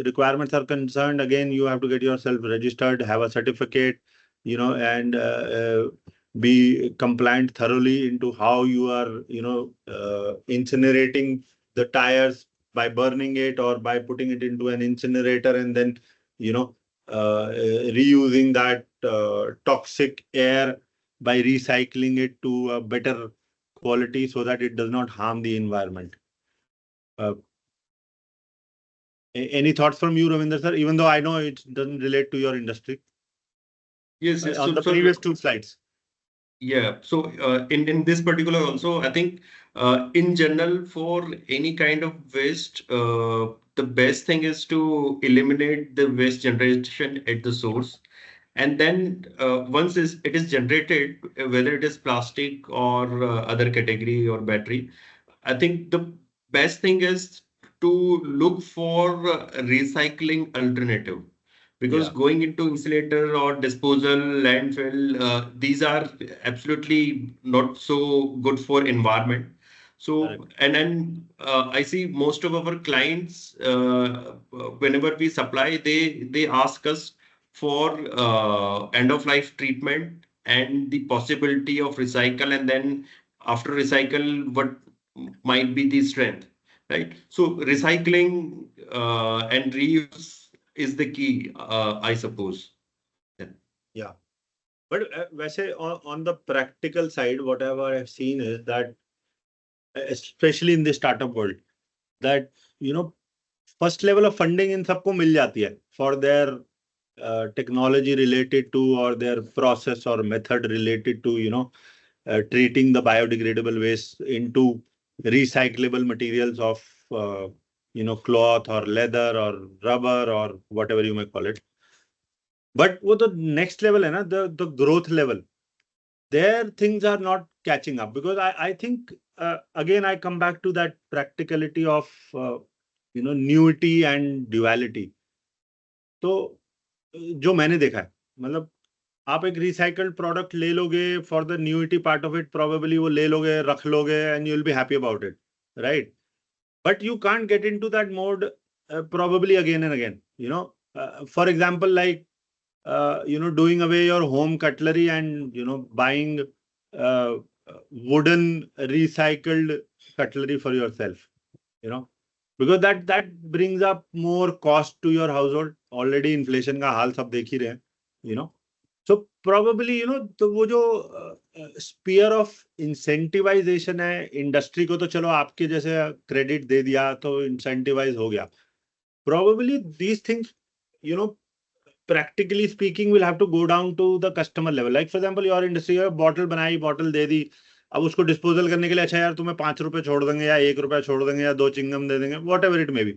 requirements are concerned, again you have to get yourself registered, have a certificate, and be compliant thoroughly into how you are incinerating the tires by burning it or by putting it into an incinerator and then reusing that toxic air by recycling it to a better quality so that it does not harm the environment. Any thoughts from you, Ravindra sir? Even though I know it doesn't relate to your industry. Yes, yes. On the previous two slides. Yeah. So in this particular also, I think in general for any kind of waste, the best thing is to eliminate the waste generation at the source. And then once it is generated, whether it is plastic or other category or battery, I think the best thing is to look for recycling alternative. Because Yeah. going into incinerator or disposal, landfill, these are absolutely not so good for environment. So, Correct. and then I see most of our clients, whenever we supply, they ask us for end of life treatment and the possibility of recycle, and then after recycle, what might be the strength, right? So recycling and reuse is the key, I suppose. Yeah. But वैसे on the practical side, whatever I've seen is that, especially in the startup world, that first level of funding in सबको मिल जाती है for their technology related to or their process or method related to treating the biodegradable waste into recyclable materials of cloth or leather or rubber or whatever you may call it. But what the next level है ना, the growth level, there things are not catching up, because I think again I come back to that practicality of newity and duality. तो जो मैंने देखा है, मतलब आप एक रिसाइकल्ड प्रोडक्ट ले लोगे for the annuity part of it, probably वो ले लोगे, रख लोगे, and you will be happy about it, right? But you can't get into that mode probably again and again, for example, like doing away your home cutlery and buying wooden recycled cutlery for yourself, because that brings up more cost to your household. Already inflation का हाल सब देख ही रहे हैं, so probably तो वो जो sphere of incentivization है industry को, तो चलो आपके जैसे क्रेडिट दे दिया तो incentivize हो गया. Probably these things, practically speaking, will have to go down to the customer level. Like for example, your industry है, बॉटल बनाई, बॉटल दे दी, अब उसको डिस्पोजल करने के लिए, अच्छा यार तुम्हें 5 रुपए छोड़ देंगे या 1 रुपया छोड़ देंगे या 2 चिंगम दे देंगे, what ever it may be,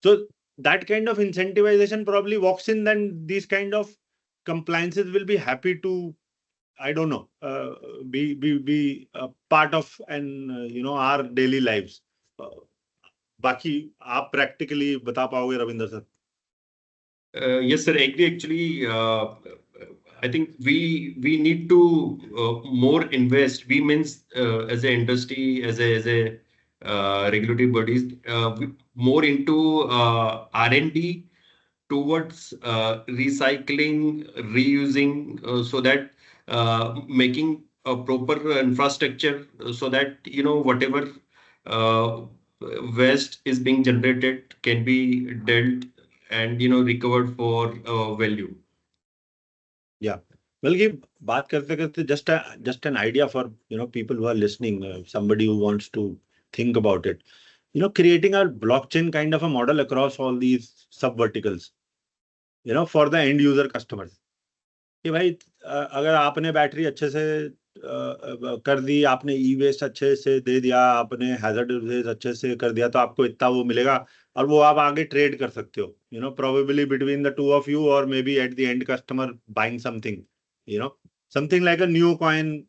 so that kind of incentivization probably walks in, then these kind of compliances will be happy to, I don't know, be a part of and our daily lives. बाकी आप practically बता पाओगे Ravindra sir? Yes, sir. Agree. Actually, I think we need to more invest. We means as an industry, as a regulatory bodies, more into R&D towards recycling, reusing, so that making a proper infrastructure, so that whatever uh, waste is being generated can be dealt and recovered for value. Yeah. बल्कि बात करते करते just an idea for people who are listening, somebody who wants to think about it, creating a blockchain kind of a model across all these sub verticals, for the end user customers. कि भाई अगर आपने battery अच्छे से कर दी, आपने ई waste अच्छे से दे दिया, आपने हैजर्डस वेस्ट अच्छे से कर दिया, तो आपको इतना वो मिलेगा और वो आप आगे ट्रेड कर सकते हो, probably between the two of you, or maybe at the end customer buying something, something like a new coin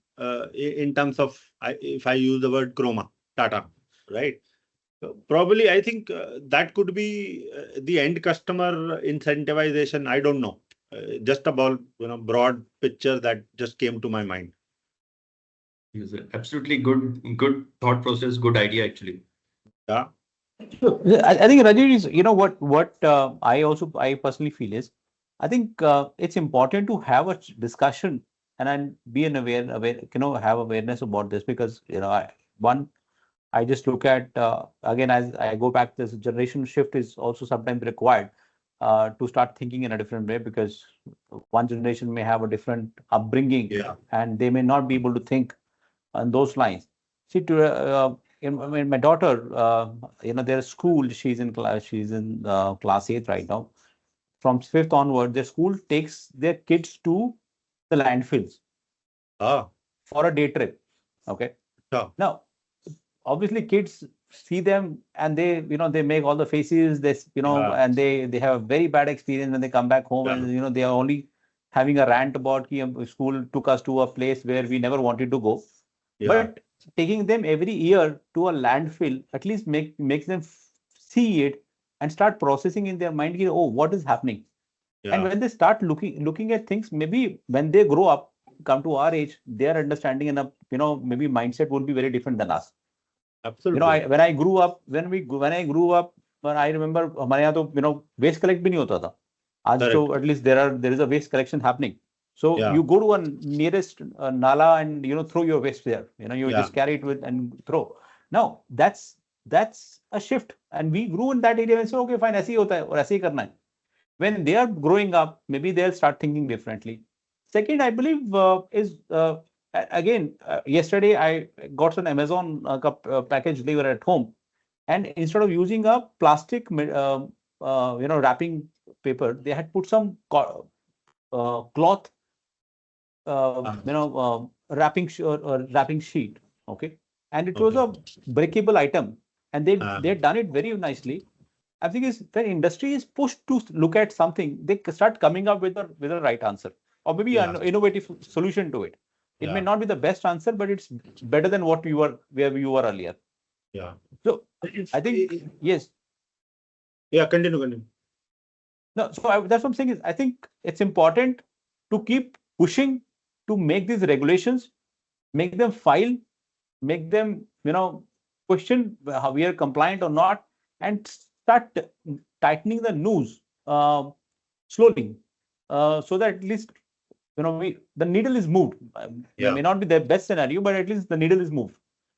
in terms of, if I use the word Chroma, Tata, right? Probably I think that could be the end customer incentivization. I don't know. Just about broad picture that just came to my mind. Yes, absolutely good thought process, good idea actually. Yeah. I think Rajeev is, what I personally feel is, I think it's important to have a discussion and be aware, have awareness about this, because I just look at again, as I go back, this generation shift is also sometimes required to start thinking in a different way, because one generation may have a different upbringing, Yeah. and they may not be able to think on those lines. See, my daughter, their school, she's in class 8 right now. From 5th onward, their school takes their kids to the landfills for a day trip. Okay. Now, obviously, kids see them and they make all the faces. And they have a very bad experience when they come back home, and they are only having a rant about school took us to a place where we never wanted to go. But taking them every year to a landfill at least makes them see it and start processing in their mind, oh, what is happening? And when they start looking at things, maybe when they grow up, come to our age, their understanding and maybe mindset would be very different than us. Absolutely. When I grew up, when I remember हमारे यहाँ तो waste collect भी नहीं होता था. आज तो at least there is a waste collection happening. So you go to a nearest nala and throw your waste there. You just carry it with and throw. Now that's a shift, and we grew in that area and say, okay, fine, ऐसे ही होता है और ऐसे ही करना है. When they are growing up, maybe they'll start thinking differently. Second, I believe is again, yesterday I got an Amazon package delivered at home, and instead of using a plastic, wrapping paper, they had put some cloth, wrapping sheet. Okay, and it was a breakable item, and they had done it very nicely. I think is when industry is pushed to look at something, they start coming up with a right answer, or maybe an innovative solution to it. It may not be the best answer, but it's better than where you were earlier. Yeah. So I think yes. Yeah, continue. No, so that's what I'm saying is I think it's important to keep pushing to make these regulations, make them file, make them question how we are compliant or not, and start tightening the noose slowly, so that at least the needle is moved. It may not be the best scenario, but at least the needle is moved.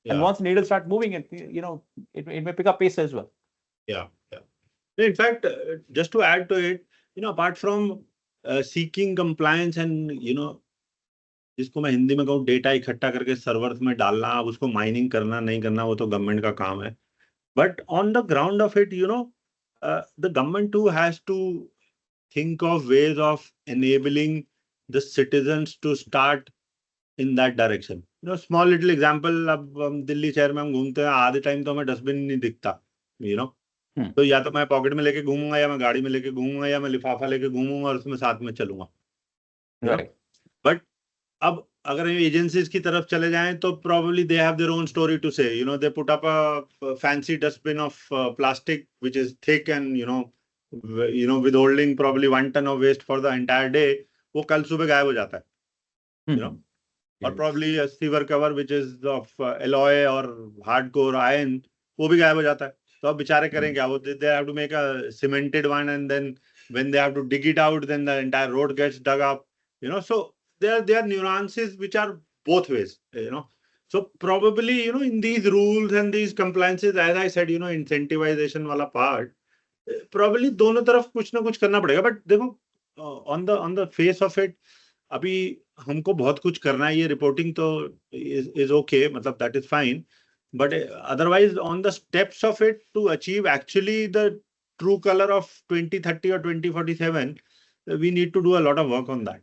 And once needle start moving, it may pick up pace as well. Yeah. In fact, just to add to it, apart from seeking compliance and जिसको मैं हिंदी में कहूँ data इकट्ठा करके servers में डालना, अब उसको माइनिंग करना नहीं करना वो तो गवर्नमेंट का काम है. But on the ground of it, the government too has to think of ways of enabling the citizens to start in that direction. Small little example, अब दिल्ली शहर में हम घूमते हैं, आधे टाइम तो हमें डस्टबिन नहीं दिखता, तो या तो मैं पॉकेट में लेके घूमूंगा, या मैं गाड़ी में लेके घूमूंगा, या मैं लिफाफा लेके घूमूंगा और उसमें साथ में चलूंगा. बट अब अगर एजेंसीज की तरफ चले जाएं तो probably they have their own story to say. They put up a fancy dustbin of plastic which is thick and withholding probably 1 ton of waste for the entire day. वो कल सुबह गायब हो जाता है. Or probably a silver cover which is of alloy or hardcore iron, वो भी गायब हो जाता है. तो अब बेचारे करें क्या? वो they have to make a cemented one, and then when they have to dig it out, then the entire road gets dug up. So there are nuances which are both ways. So probably in these rules and these compliances, as I said, incentivization वाला part, probably दोनों तरफ कुछ ना कुछ करना पड़ेगा. But देखो, on the face of it, अभी हमको बहुत कुछ करना है. ये reporting तो is okay, मतलब that is fine. But otherwise, on the steps of it to achieve actually the true color of 2030 or 2047, we need to do a lot of work on that.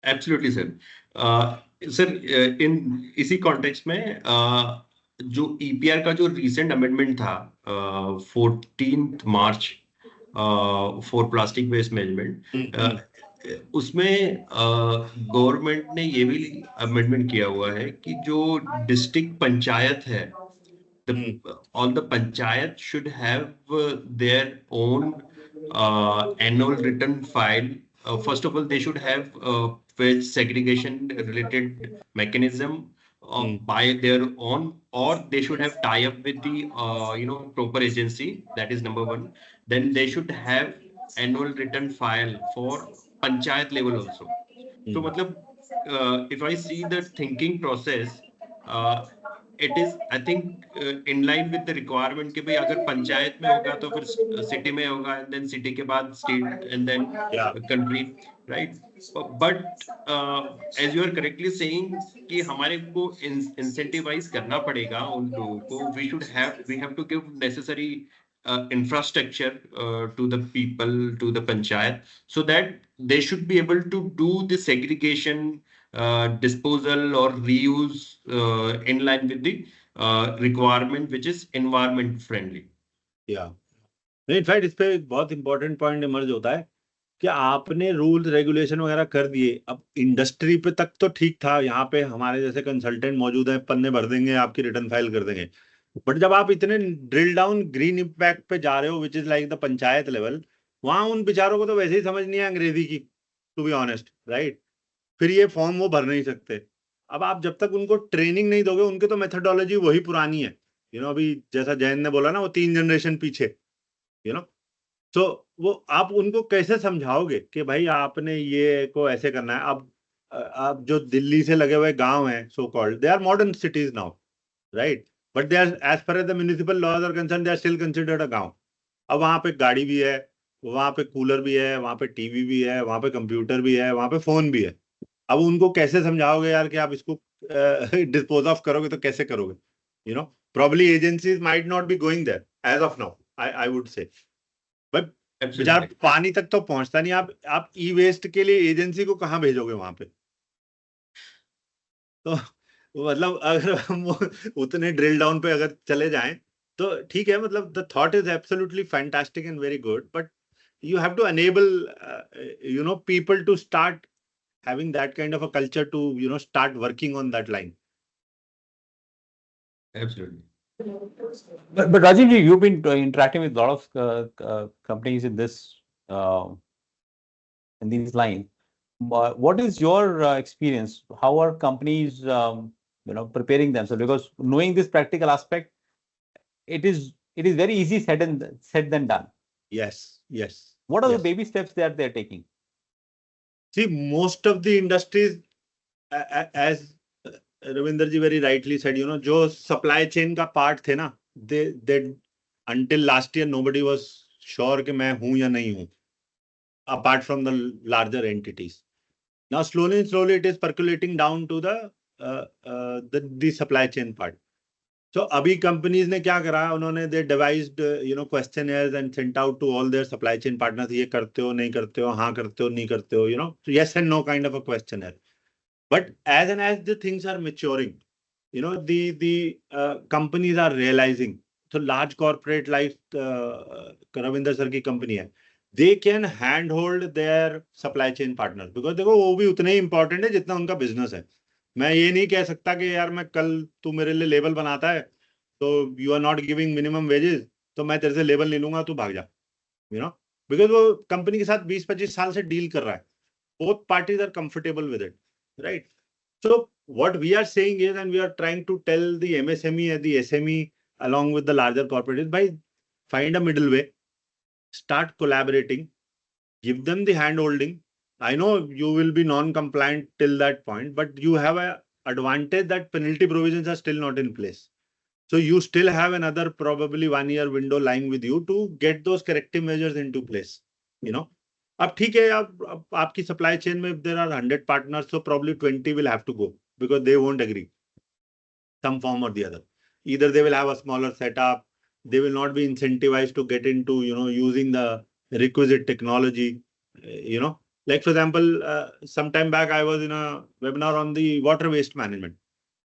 Absolutely, sir. Sir, in इसी context में जो EPR का जो recent amendment था 14th March for plastic waste management, उसमें government ने ये भी अमेंडमेंट किया हुआ है कि जो डिस्ट्रिक्ट पंचायत है, all the panchayat should have their own annual return file. First of all, they should have waste segregation related mechanism by their own, or they should have tie up with the proper agency. That is number one. Then they should have annual return file for panchayat level also. So matlab, if I see the thinking process, it is, I think, in line with the requirement कि भाई अगर पंचायत में होगा तो फिर city में होगा, and then city के बाद state, and then country, right? But as you are correctly saying कि हमारे को incentivize करना पड़ेगा उन लोगों को. We have to give necessary infrastructure to the people, to the panchayat, so that they should be able to do the segregation, disposal or reuse in line with the requirement which is environment friendly. या in fact इस पे एक बहुत important point emerge होता है कि आपने rules regulation वगैरह कर दिए, अब इंडस्ट्री पे तक तो ठीक था, यहाँ पे हमारे जैसे कंसल्टेंट मौजूद हैं, पन्ने भर देंगे, आपकी रिटर्न फाइल कर देंगे. बट जब आप इतने ड्रिल डाउन ग्रीन इम्पैक्ट पे जा रहे हो, which is like the panchayat level, वहां उन बेचारों को तो वैसे ही समझ नहीं है अंग्रेजी की, टू बी ऑनेस्ट, राइट. फिर ये फॉर्म वो भर नहीं सकते. अब आप जब तक उनको ट्रेनिंग नहीं दोगे, उनकी तो मेथोडोलॉजी वही पुरानी है. अभी जैसा जयंत ने बोला ना, वो 3 जनरेशन पीछे. तो वो आप उनको कैसे समझाओगे कि भाई आपने ये को ऐसे करना है. अब जो दिल्ली से लगे हुए गांव हैं, so called, they are modern cities now, right, but they are, as far as the municipal laws are concerned, they are still considered a गांव. अब वहां पे गाड़ी भी है, वहां पे कूलर भी है, वहां पे टीवी भी है, वहां पे कंप्यूटर भी है, वहां पे फोन भी है. अब उनको कैसे समझाओगे यार कि आप इसको डिस्पोज ऑफ करोगे, तो कैसे करोगे? Probably agencies might not be going there as of now, I would say. But बेचारा पानी तक तो पहुंचता नहीं. आप ई वेस्ट के लिए एजेंसी को कहाँ भेजोगे वहां पे? तो मतलब अगर हम उतने ड्रिल डाउन पे अगर चले जाएं तो ठीक है, मतलब the thought is absolutely fantastic and very good, but you have to enable people to start having that kind of a culture to start working on that line. Absolutely. But Rajeev, you've been interacting with a lot of companies in this in these lines. What is your experience? How are companies preparing themselves? Because knowing this practical aspect, it is very easy said than done. Yes. What are the baby steps that they're taking? See, most of the industries, as Ravindra ji very rightly said, जो supply chain का part थे ना, they until last year nobody was sure कि मैं हूँ या नहीं हूँ, apart from the larger entities. Now slowly it is percolating down to the supply chain part. So अभी companies ने क्या करा, उन्होंने they devised questionnaires and sent out to all their supply chain partners, ये करते हो नहीं करते हो, हाँ करते हो नहीं करते हो, yes and no kind of a questionnaire. But as the things are maturing, the companies are realizing. So large corporate like Ravindra sir की company है, they can handhold their supply chain partners, because देखो वो भी उतने ही important है जितना उनका business है. मैं ये नहीं कह सकता कि यार मैं कल तू मेरे लिए लेबल बनाता है तो you are not giving minimum wages, तो मैं तेरे से लेबल ले लूंगा, तू भाग जा, बिकॉज वो कंपनी के साथ 20-25 साल से डील कर रहा है. Both parties are comfortable with it, right. So what we are saying is, and we are trying to tell the MSME and the SME along with the larger corporates, by find a middle way, start collaborating, give them the hand holding. I know you will be non-compliant till that point, but you have an advantage that penalty provisions are still not in place. So you still have another probably 1 year window lying with you to get those corrective measures into place. अब ठीक है, अब आपकी supply chain में if there are 100 partners, so probably 20 will have to go because they won't agree some form or the other. Either they will have a smaller setup, they will not be incentivized to get into using the requisite technology. Like for example, some time back I was in a webinar on the water waste management.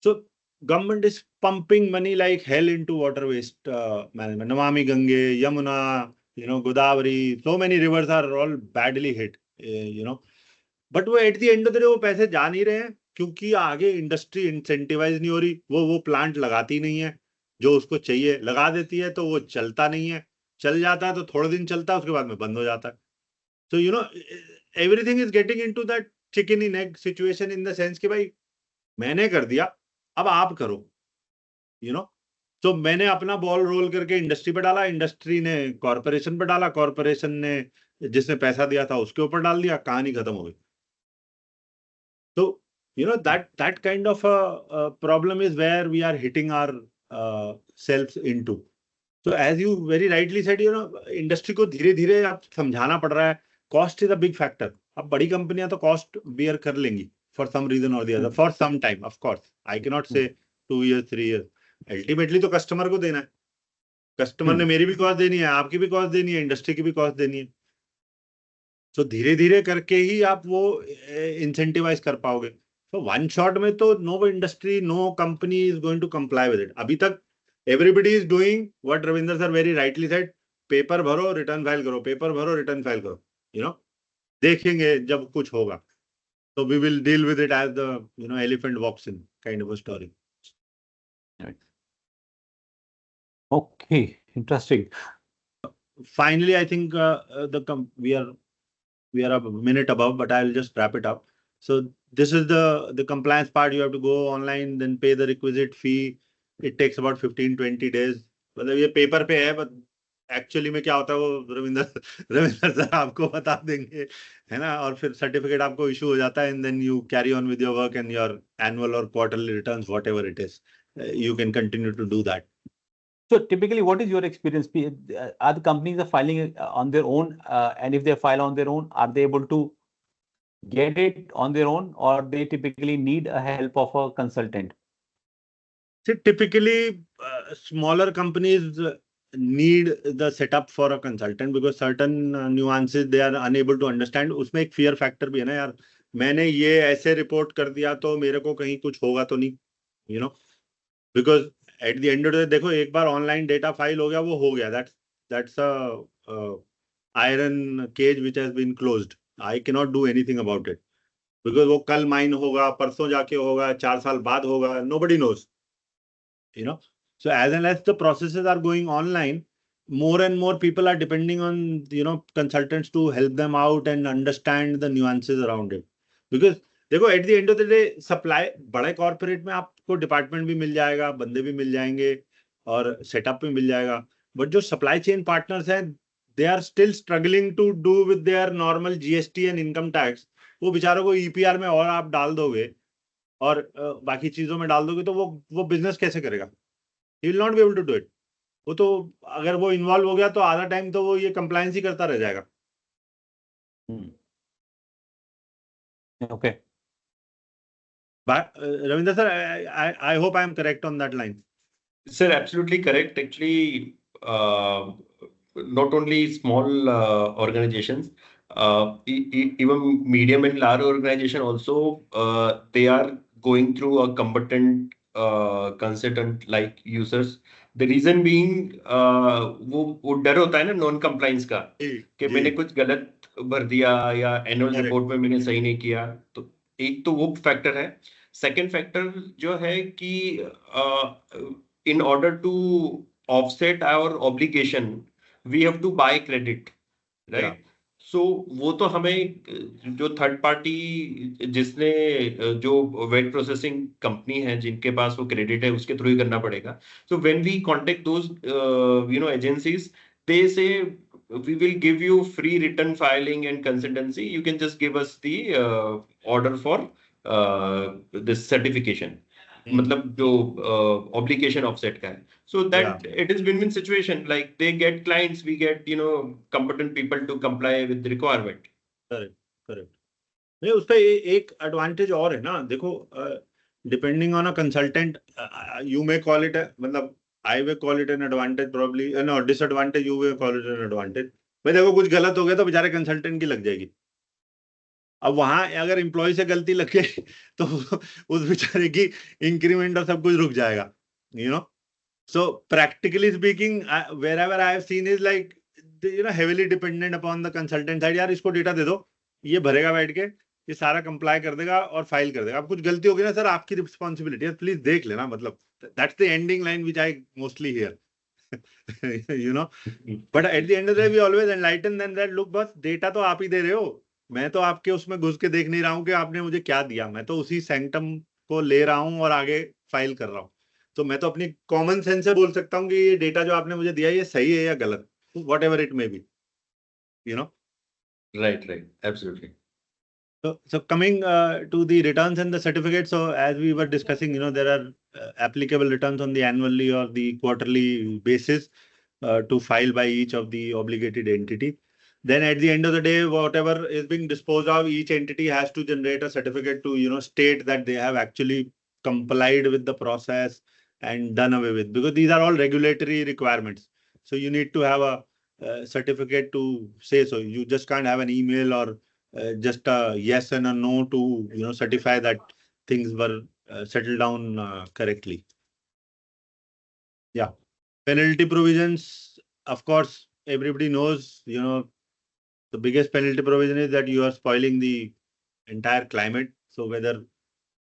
So government is pumping money like hell into water waste management. Namami Gange, Yamuna, Godavari, so many rivers are all badly hit, but वो at the end of the day वो पैसे जा नहीं रहे हैं, क्योंकि आगे industry incentivise नहीं हो रही. वो प्लांट लगाती नहीं है जो उसको चाहिए, लगा देती है तो वो चलता नहीं है, चल जाता है तो थोड़े दिन चलता है, उसके बाद में बंद हो जाता है. So everything is getting into that chicken and egg situation in the sense कि भाई मैंने कर दिया, अब आप करो. तो मैंने अपना बॉल रोल करके इंडस्ट्री पे डाला, इंडस्ट्री ने कॉर्पोरेशन पे डाला, कॉर्पोरेशन ने जिसने पैसा दिया था उसके ऊपर डाल दिया, कहानी खत्म हो गई. तो that kind of a problem is where we are hitting our selves into. So as you very rightly said, industry को धीरे धीरे आप समझाना पड़ रहा है. Cost is a big factor. अब बड़ी कंपनियां तो कॉस्ट बियर कर लेंगी for some reason or the other for some time, of course I can not say 2 years 3 years, ultimately तो कस्टमर को देना है, कस्टमर ने मेरी भी कॉस्ट देनी है, आपकी भी कॉस्ट देनी है, इंडस्ट्री की भी कॉस्ट देनी है। तो धीरे धीरे करके ही आप वो इंसेंटिवाइज कर पाओगे। तो वन शॉट में तो no industry, no company is going to comply with it. अभी तक everybody is doing what Ravinder sir very rightly said, paper भरो रिटर्न फाइल करो, पेपर भरो रिटर्न फाइल करो, देखेंगे जब कुछ होगा तो we will deal with it as the elephant walks in kind of a story. Okay, interesting. Finally, I think we are a minute above, but I'll just wrap it up. So this is the compliance part. You have to go online, then pay the requisite fee. It takes about 15-20 days. मतलब ये paper पे है, but actually में क्या होता है वो Ravinder sir आपको बता देंगे, है ना। और फिर सर्टिफिकेट आपको इशू हो जाता है, and then you carry on with your work and your annual or quarterly returns, whatever it is, you can continue to do that. So typically, what is your experience? Are the companies are filing on their own, and if they file on their own, are they able to get it on their own, or they typically need a help of a consultant? See, typically, smaller companies need the setup for a consultant because certain nuances they are unable to understand. उसमें एक fear factor भी है ना यार, मैंने ये ऐसे report कर दिया तो मेरे को कहीं कुछ होगा तो नहीं, because at the end of the day, देखो एक बार ऑनलाइन डेटा फाइल हो गया, वो हो गया, that's a iron cage which has been closed. I cannot do anything about it because वो कल माइन होगा, परसों जाके होगा, 4 साल बाद होगा, nobody knows, So as and as the processes are going online, more and more people are depending on consultants to help them out and understand the nuances around it. Because देखो eight the end of the day supply, बड़े corporate में आपको department भी मिल जाएगा, बंदे भी मिल जाएंगे और सेटअप भी मिल जाएगा, बट जो सप्लाई चेन पार्टनर्स हैं they are still struggling to do with their normal GST and income tax. वो बेचारों को ईपीआर में और आप डाल दोगे और बाकी चीजों में डाल दोगे तो वो बिजनेस कैसे करेगा? He will not be able to do it. वो तो अगर वो इन्वॉल्व हो गया तो आधा टाइम तो वो ये कंप्लायंस ही करता रह जाएगा। Okay. But Ravindra sir, I hope I am correct on that line. Sir, absolutely correct. Actually, not only small organizations, even medium and large organization also, they are going through a competent consultant like users. The reason being, वो डर होता है ना non compliance का कि मैंने कुछ गलत भर दिया या एनुअल रिपोर्ट में मैंने सही नहीं किया, तो एक तो वो फैक्टर है। सेकेंड फैक्टर जो है कि in order to offset our obligation, we have to buy credit, right? Yeah. So वो तो हमें जो थर्ड पार्टी, जिसने जो वेट प्रोसेसिंग कंपनी है जिनके पास वो क्रेडिट है, उसके थ्रू ही करना पड़ेगा। So when we contact those agencies, they say we will give you free return filing and consultancy. You can just give us the order for this certification. मतलब जो obligation offset का है, so that it is win-win situation. Like they get clients, we get competent people to comply with the requirement. Correct. नहीं, उसका एक advantage और है ना, देखो depending on a consultant, you may call it, मतलब I we call it an advantage probably, no disadvantage you we call it an advantage. भाई देखो कुछ गलत हो गया तो बेचारे कंसल्टेंट की लग जाएगी। अब वहां अगर एम्प्लॉय से गलती लग गई तो उस बेचारे की इंक्रीमेंट और सब कुछ रुक जाएगा, So practically speaking, wherever I have seen is like heavily dependent upon the consultant side. यार इसको डेटा दे दो, ये भरेगा बैठ के, ये सारा कंप्लाई कर देगा और फाइल कर देगा। अब कुछ गलती होगी ना सर, आपकी रिस्पॉन्सिबिलिटी है, प्लीज देख लेना। मतलब that's the ending line which I mostly hear, but at the end of the day we always enlighten them that look बस डेटा तो आप ही दे रहे हो, मैं तो आपके उसमें घुस के देख नहीं रहा हूँ कि आपने मुझे क्या दिया, मैं तो उसी सैंक्टम को ले रहा हूँ और आगे फाइल कर रहा हूँ। तो मैं तो अपनी कॉमन सेंस से बोल सकता हूँ कि ये डेटा जो आपने मुझे दिया ये सही है या गलत, whatever it may be, Right, absolutely. So coming to the returns and the certificates, so as we were discussing, there are applicable returns on the annually or the quarterly basis to file by each of the obligated entity. Then at the end of the day, whatever is being disposed of, each entity has to generate a certificate to, state that they have actually complied with the process and done away with, because these are all regulatory requirements. So you need to have a certificate to say so. You just can't have an email or just a yes and a no to, certify that things were settled down correctly. Yeah. Penalty provisions, of course, everybody knows, the biggest penalty provision is that you are spoiling the entire climate. So whether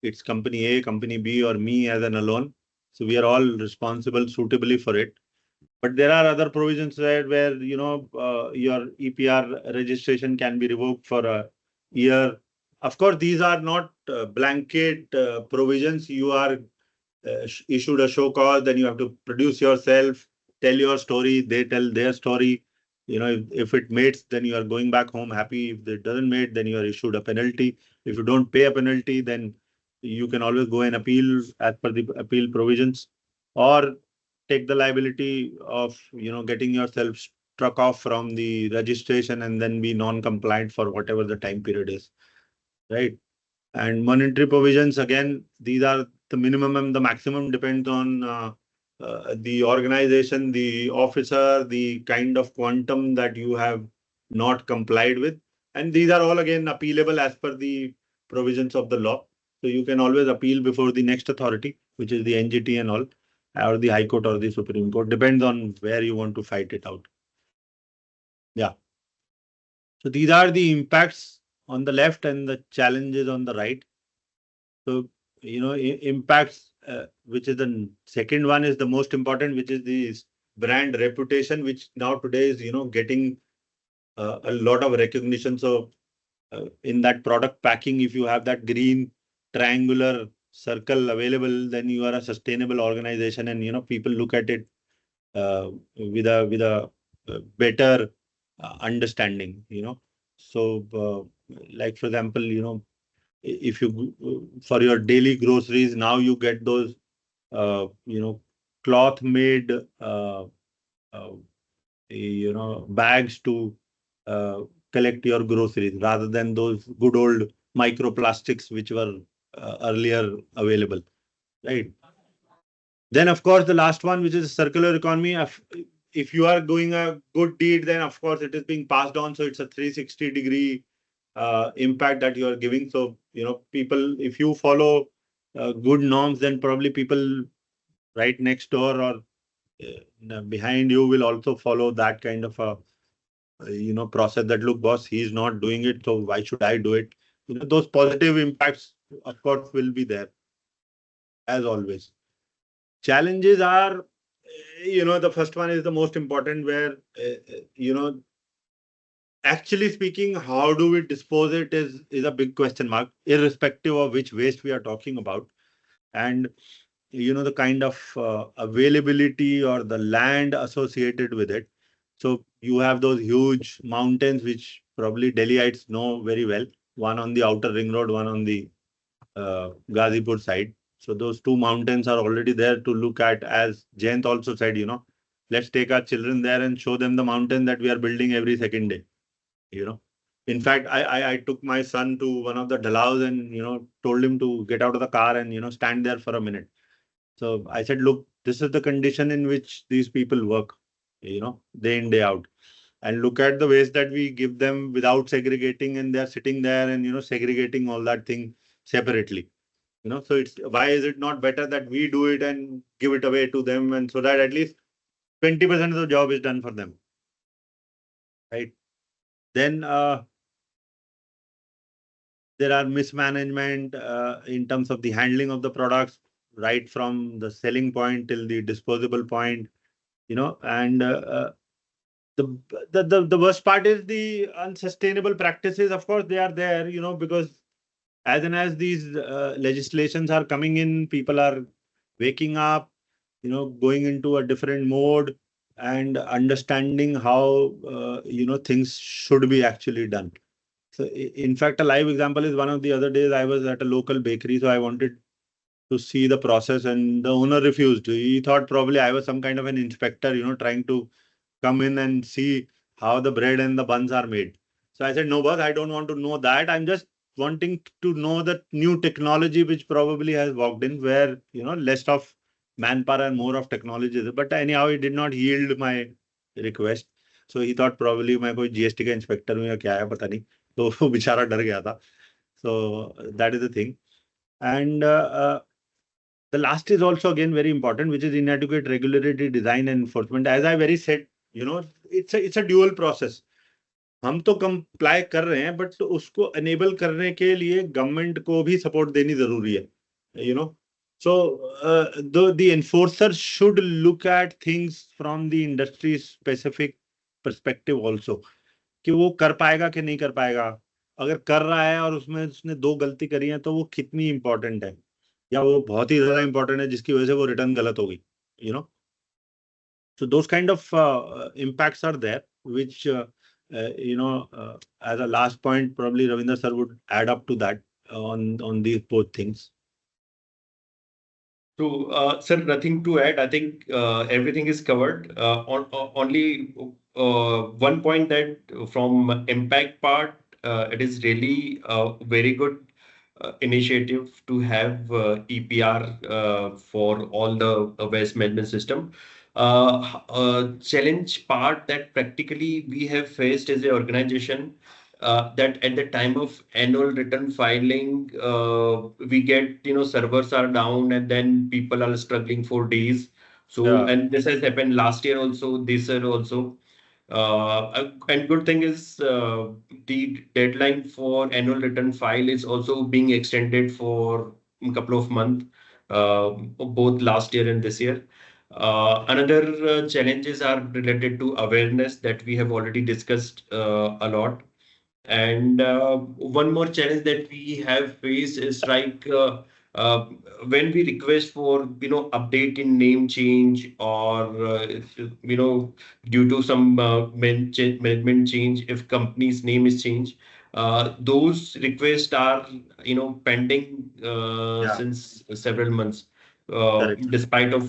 it's company A, company B, or me as an alone, so we are all responsible suitably for it. But there are other provisions there where, your EPR registration can be revoked for a year. Of course, these are not blanket provisions. You are issued a show cause, then you have to produce yourself, tell your story, they tell their story. If it mates, then you are going back home happy. If it doesn't mate, then you are issued a penalty. If you don't pay a penalty, then you can always go and appeal as per the appeal provisions, or take the liability of, getting yourself struck off from the registration and then be non-compliant for whatever the time period is, right? And monetary provisions, again, these are the minimum and the maximum depends on the organization, the officer, the kind of quantum that you have not complied with. And these are all again appealable as per the provisions of the law. So you can always appeal before the next authority, which is the NGT and all, or the High Court or the Supreme Court, depends on where you want to fight it out. Yeah. So these are the impacts on the left and the challenges on the right. So, impacts, which is the second one is the most important, which is the brand reputation, which now today is, getting a lot of recognition. So in that product packing, if you have that green triangular circle available, then you are a sustainable organization, and, people look at it with a better understanding, So like, for example, if you for your daily groceries, now you get those cloth made bags to collect your groceries, rather than those good old microplastics which were earlier available, right? Then of course the last one, which is circular economy. If you are doing a good deed, then of course it is being passed on, so it's a 360-degree impact that you are giving. So, people, if you follow good norms, then probably people right next door or behind you will also follow that kind of a process, that look, boss, he's not doing it, so why should I do it? Those positive impacts of course will be there, as always. Challenges are, the first one is the most important, where actually speaking, how do we dispose it is a big question mark, irrespective of which waste we are talking about. And, the kind of availability or the land associated with it. So you have those huge mountains, which probably Delhiites know very well. One on the outer ring road, one on the Gazipur side. So those two mountains are already there to look at, as Jyant also said, let's take our children there and show them the mountain that we are building every second day. In fact, I took my son to one of the dhalaus and, told him to get out of the car and, stand there for a minute. So I said, look, this is the condition in which these people work, day in, day out. And look at the waste that we give them without segregating, and they're sitting there and, segregating all that thing separately. So why is it not better that we do it and give it away to them, and so that at least 20% of the job is done for them, right? Then there are mismanagement in terms of the handling of the products, right from the selling point till the disposable point, and the worst part is the unsustainable practices. Of course, they are there, because as and as these legislations are coming in, people are waking up, going into a different mode and understanding how, things should be actually done. So in fact, a live example is, one of the other days I was at a local bakery, so I wanted to see the process, and the owner refused. He thought probably I was some kind of an inspector, trying to come in and see how the bread and the buns are made. So I said, no, boss, I don't want to know that. I'm just wanting to know the new technology which probably has walked in, where, less of manpower and more of technology. But anyhow, he did not yield my request. So he thought probably मैं कोई GST का inspector हूँ या क्या है पता नहीं, तो वो बेचारा डर गया था. So that is the thing. And the last is also again very important, which is inadequate regulatory design and enforcement. As I very said, it's a dual process. हम तो कंप्लाई कर रहे हैं, बट उसको एनेबल करने के लिए government को भी सपोर्ट देनी जरूरी है. So the enforcer should look at things from the industry specific perspective also, कि वो कर पाएगा कि नहीं कर पाएगा. अगर कर रहा है और उसमें उसने 2 गलती करी है, तो वो कितनी इंपॉर्टेंट है, या वो बहुत ही ज्यादा इंपॉर्टेंट है जिसकी वजह से वो रिटर्न गलत हो गई. So those kind of impacts are there, which as a last point, probably Ravindra sir would add up to that on these both things. So, sir, nothing to add. I think everything is covered. Only one point that from impact part, it is really a very good initiative to have EPR for all the waste management system. Challenge part that practically we have faced as an organization, that at the time of annual return filing, we get, servers are down and then people are struggling for days. So, Yeah. and this has happened last year also, this year also. And good thing is the deadline for annual return file is also being extended for a couple of months, both last year and this year. Another challenges are related to awareness that we have already discussed a lot. And one more challenge that we have faced is like uh, when we request for update in name change, or due to some management change, if company's name is changed, those requests are pending Yeah. since several months. Correct. Despite of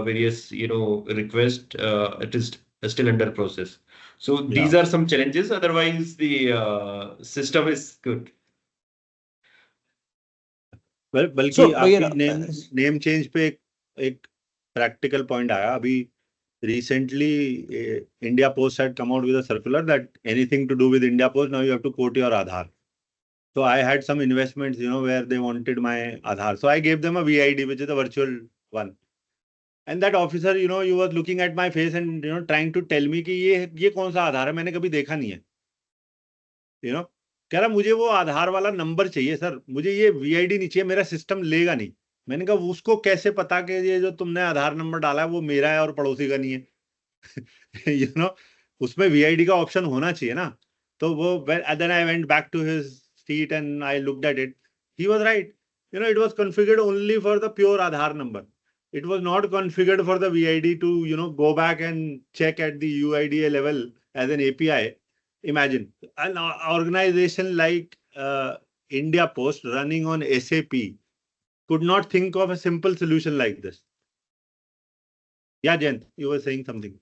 various requests, it is still under process. So these Yeah. are some challenges. Otherwise, the system is good. Well, बल्कि So, आपकी name change पे एक practical point आया अभी. Recently, India Post had come out with a circular that anything to do with India Post, now you have to quote your Aadhaar. So I had some investments, where they wanted my Aadhaar. So I gave them a VID, which is a virtual one. And that officer, he was looking at my face and, trying to tell me कि ये कौन सा आधार है, मैंने कभी देखा नहीं है. कह रहा मुझे वो आधार वाला नंबर चाहिए सर, मुझे ये VID नहीं चाहिए, मेरा सिस्टम लेगा नहीं. मैंने कहा उसको कैसे पता कि ये जो तुमने आधार नंबर डाला है वो मेरा है और पड़ोसी का नहीं है. उसमें VID का ऑप्शन होना चाहिए ना. तो वो then I went back to his seat and I looked at it. He was right. It was configured only for the pure Aadhaar number. It was not configured for the VID to, go back and check at the UIDA level as an API. Imagine an organization like India Post running on SAP could not think of a simple solution like this. Yeah, Jyant, you were saying something.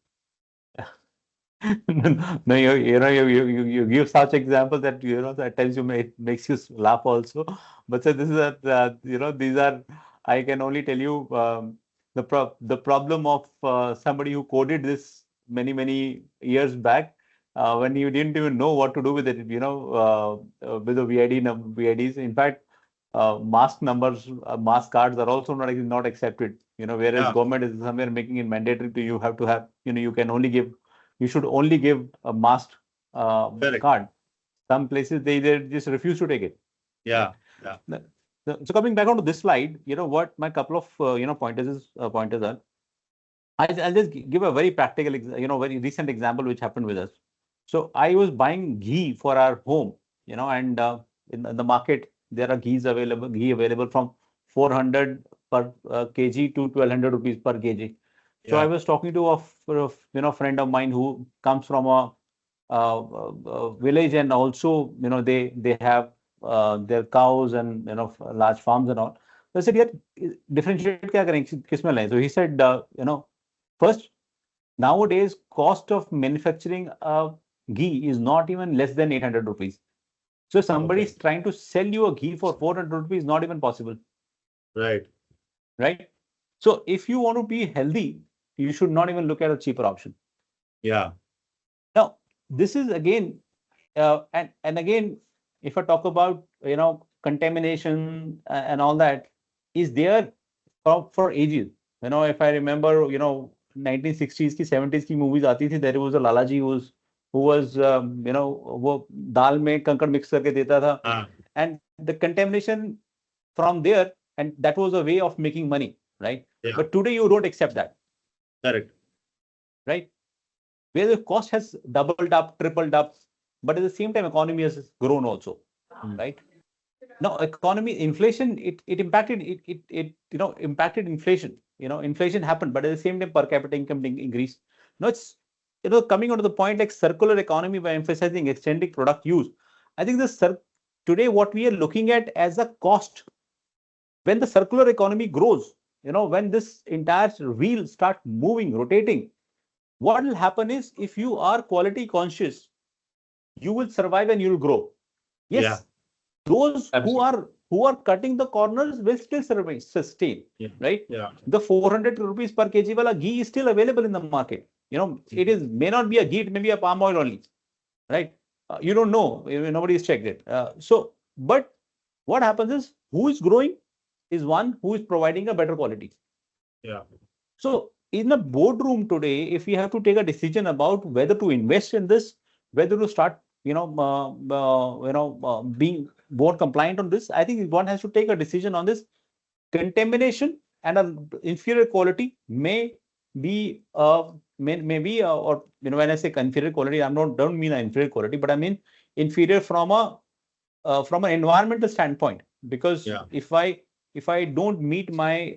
No, you give such examples that at times it makes you laugh also. But so this is these are, I can only tell you the problem of somebody who coded this many years back, when you didn't even know what to do with it. With the VIDs. In fact, mask numbers, mask cards are also not accepted. Whereas government is somewhere making it mandatory to you have to have. You should only give a masked card. Some places they just refuse to take it. Yeah. So coming back onto this slide, what my couple of pointers are. I'll just give a very practical, very recent example which happened with us. So I was buying ghee for our home, and in the market there are ghee available from 400 per kg to 1200 rupees per kg. So I was talking to a friend of mine who comes from a village, and also they have their cows and large farms and all. So I said, yeah, differentiate क्या करें किसमें लें? So he said, first, nowadays cost of manufacturing a ghee is not even less than 800 rupees. So somebody is trying to sell you a ghee for 400 rupees, not even possible. Right. Right. So if you want to be healthy, you should not even look at a cheaper option. Yeah. Now, this is again, and again, if I talk about, contamination and all that, is there for ages. If I remember, 1960s ki 70s ki movies aati thi, there was a Lalaji who was, वो दाल में कंकड़ mix करके देता था, and the contamination from there, and that was a way of making money, right? Yeah. But today you don't accept that. Correct. Right? Where the cost has doubled up, tripled up, but at the same time, economy has grown also, right? Now, economy, inflation, it impacted impacted inflation. Inflation happened, but at the same time, per capita income increased. Now it's coming onto the point like circular economy by emphasizing extending product use. I think today what we are looking at as a cost, when the circular economy grows, when this entire wheel start moving, rotating, what will happen is if you are quality conscious, you will survive and you will grow. Yes. Yeah. Those who are cutting the corners will still sustain, right? Yeah. The 400 rupees per kg wala ghee is still available in the market. It may not be a ghee, it may be a palm oil only, right? You don't know, nobody has checked it. But what happens is who is growing is one who is providing a better quality. Yeah. So in a boardroom today, if we have to take a decision about whether to invest in this, whether to start, being more compliant on this, I think one has to take a decision on this. Contamination and an inferior quality may be, or when I say inferior quality, don't mean an inferior quality, but I mean inferior from an environmental standpoint. Because if I don't meet my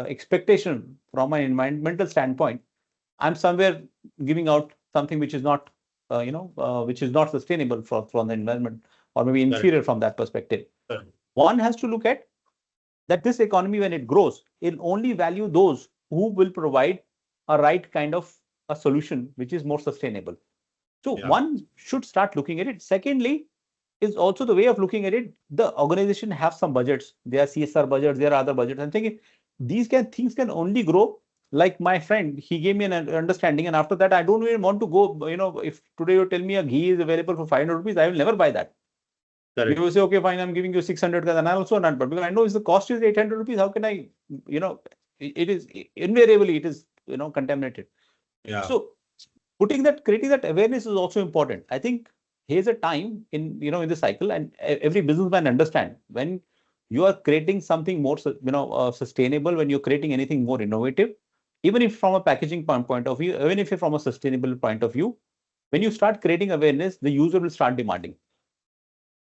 expectation from an environmental standpoint, I'm somewhere giving out something which is not which is not sustainable from the environment, or maybe inferior from that perspective. One has to look at that this economy, when it grows, it'll only value those who will provide a right kind of a solution which is more sustainable. So one should start looking at it. Secondly, is also the way of looking at it. The organization have some budgets. There are CSR budgets, there are other budgets. I'm thinking things can only grow. Like my friend, he gave me an understanding, and after that, I don't even want to go. If today you tell me a ghee is available for 500 rupees, I will never buy that. You will say, okay, fine, I'm giving you 600, and I'll also not, but because I know if the cost is 800 rupees, how can I, it is invariably, it is, contaminated. Yeah. So creating that awareness is also important. I think here's a time in the cycle, and every businessman understand when you are creating something more sustainable, when you're creating anything more innovative, even if from a packaging point of view, even if from a sustainable point of view, when you start creating awareness, the user will start demanding.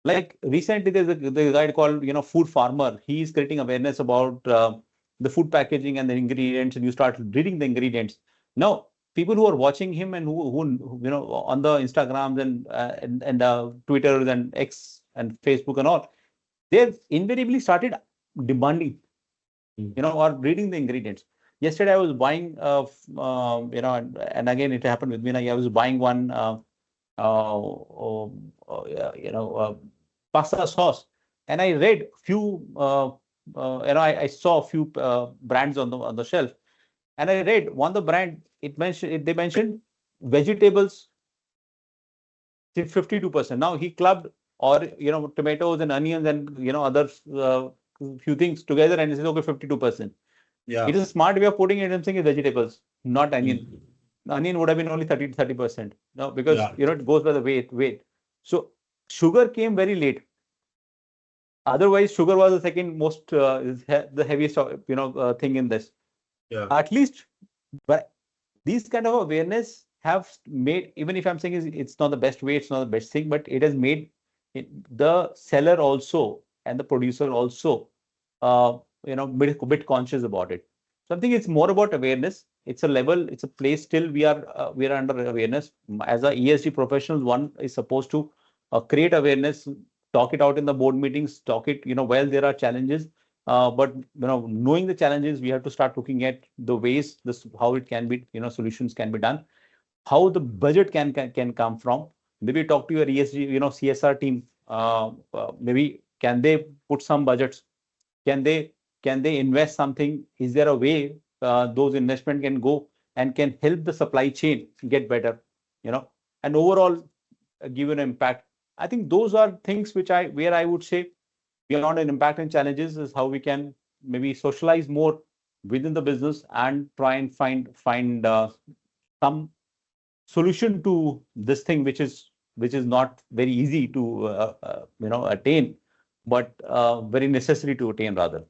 Like recently, there's a guy called Food Farmer. He is creating awareness about the food packaging and the ingredients, and you start reading the ingredients. Now, people who are watching him and who on the Instagrams and Twitter and X and Facebook and all, they've invariably started demanding, or reading the ingredients. Yesterday, I was buying, and again, it happened with me. I was buying one, pasta sauce, and I read few, I saw a few brands on the shelf, and I read one of the brand. They mentioned vegetables 52%. Now he clubbed, or tomatoes and onions and other few things together, and it says okay 52%. Yeah. It is a smart way of putting it. I'm saying vegetables, not onion. Onion would have been only 30%. No, because it goes by the weight. So sugar came very late. Otherwise, sugar was the second most the heaviest thing in this. Yeah. At least, but these kind of awareness have made, even if I'm saying it's not the best way, it's not the best thing, but it has made the seller also and the producer also bit conscious about it. So I think it's more about awareness. It's a level, it's a place still we are under awareness. As a ESG professionals, one is supposed to create awareness, talk it out in the board meetings, talk it, while there are challenges. But knowing the challenges, we have to start looking at the ways, how it can be, solutions can be done. how the budget can come from. Maybe talk to your ESG, CSR team. Maybe can they put some budgets? Can they invest something? Is there a way those investment can go and can help the supply chain get better? And overall give an impact. I think those are things where I would say beyond an impact and challenges is how we can maybe socialize more within the business and try and find some solution to this thing, which is not very easy to attain, but very necessary to attain rather.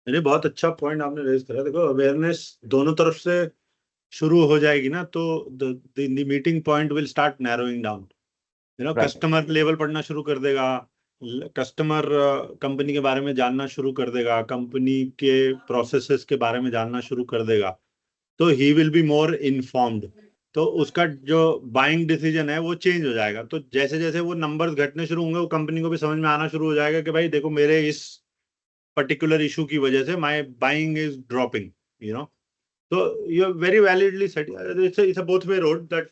मैंने बहुत अच्छा point आपने raise करा. देखो awareness दोनों तरफ से शुरू हो जाएगी ना, तो the meeting point will start narrowing down. Customer level पढ़ना शुरू कर देगा, कस्टमर कंपनी के बारे में जानना शुरू कर देगा, कंपनी के प्रोसेसेस के बारे में जानना शुरू कर देगा, तो he will be more informed. तो उसका जो बाइंग डिसीजन है वो चेंज हो जाएगा. तो जैसे जैसे वो नंबर्स घटने शुरू होंगे, वो कंपनी को भी समझ में आना शुरू हो जाएगा कि भाई देखो मेरे इस पर्टिकुलर इशू की वजह से my buying is dropping. So you very validly said it's a both way road that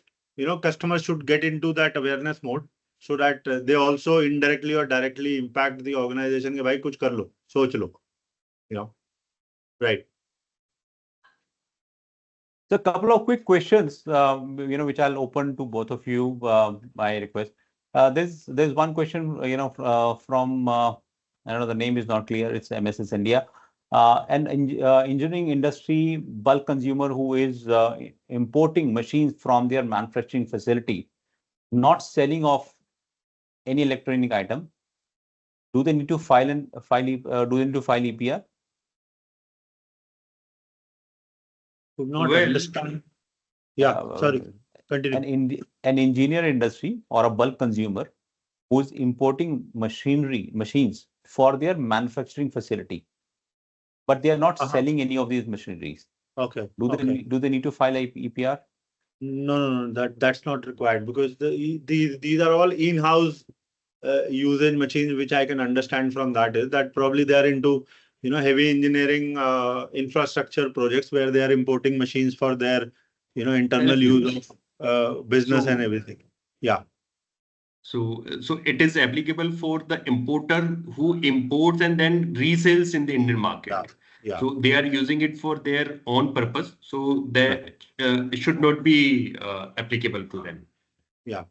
customers should get into that awareness mode so that they also indirectly or directly impact the organization. कि भाई कुछ कर लो, सोच लो, right. So a couple of quick questions, which I'll open to both of you. My request. There's one question, from I don't know, the name is not clear. It's MSS India. An engineering industry bulk consumer who is importing machines from their manufacturing facility, not selling off any electronic item, do they need to file EPR? Could not understand. Yeah, sorry. Continue. An engineer industry or a bulk consumer who is importing machines for their manufacturing facility, but they are not selling any of these machineries. Okay. Do they need to file a EPR? No. That's not required, because these are all in-house usage machines, which I can understand from that is that probably they are into heavy engineering infrastructure projects where they are importing machines for their internal use of business and everything. Yeah. So it is applicable for the importer who imports and then resells in the Indian market. Yeah. So they are using it for their own purpose. So that it should not be applicable to them. Yeah.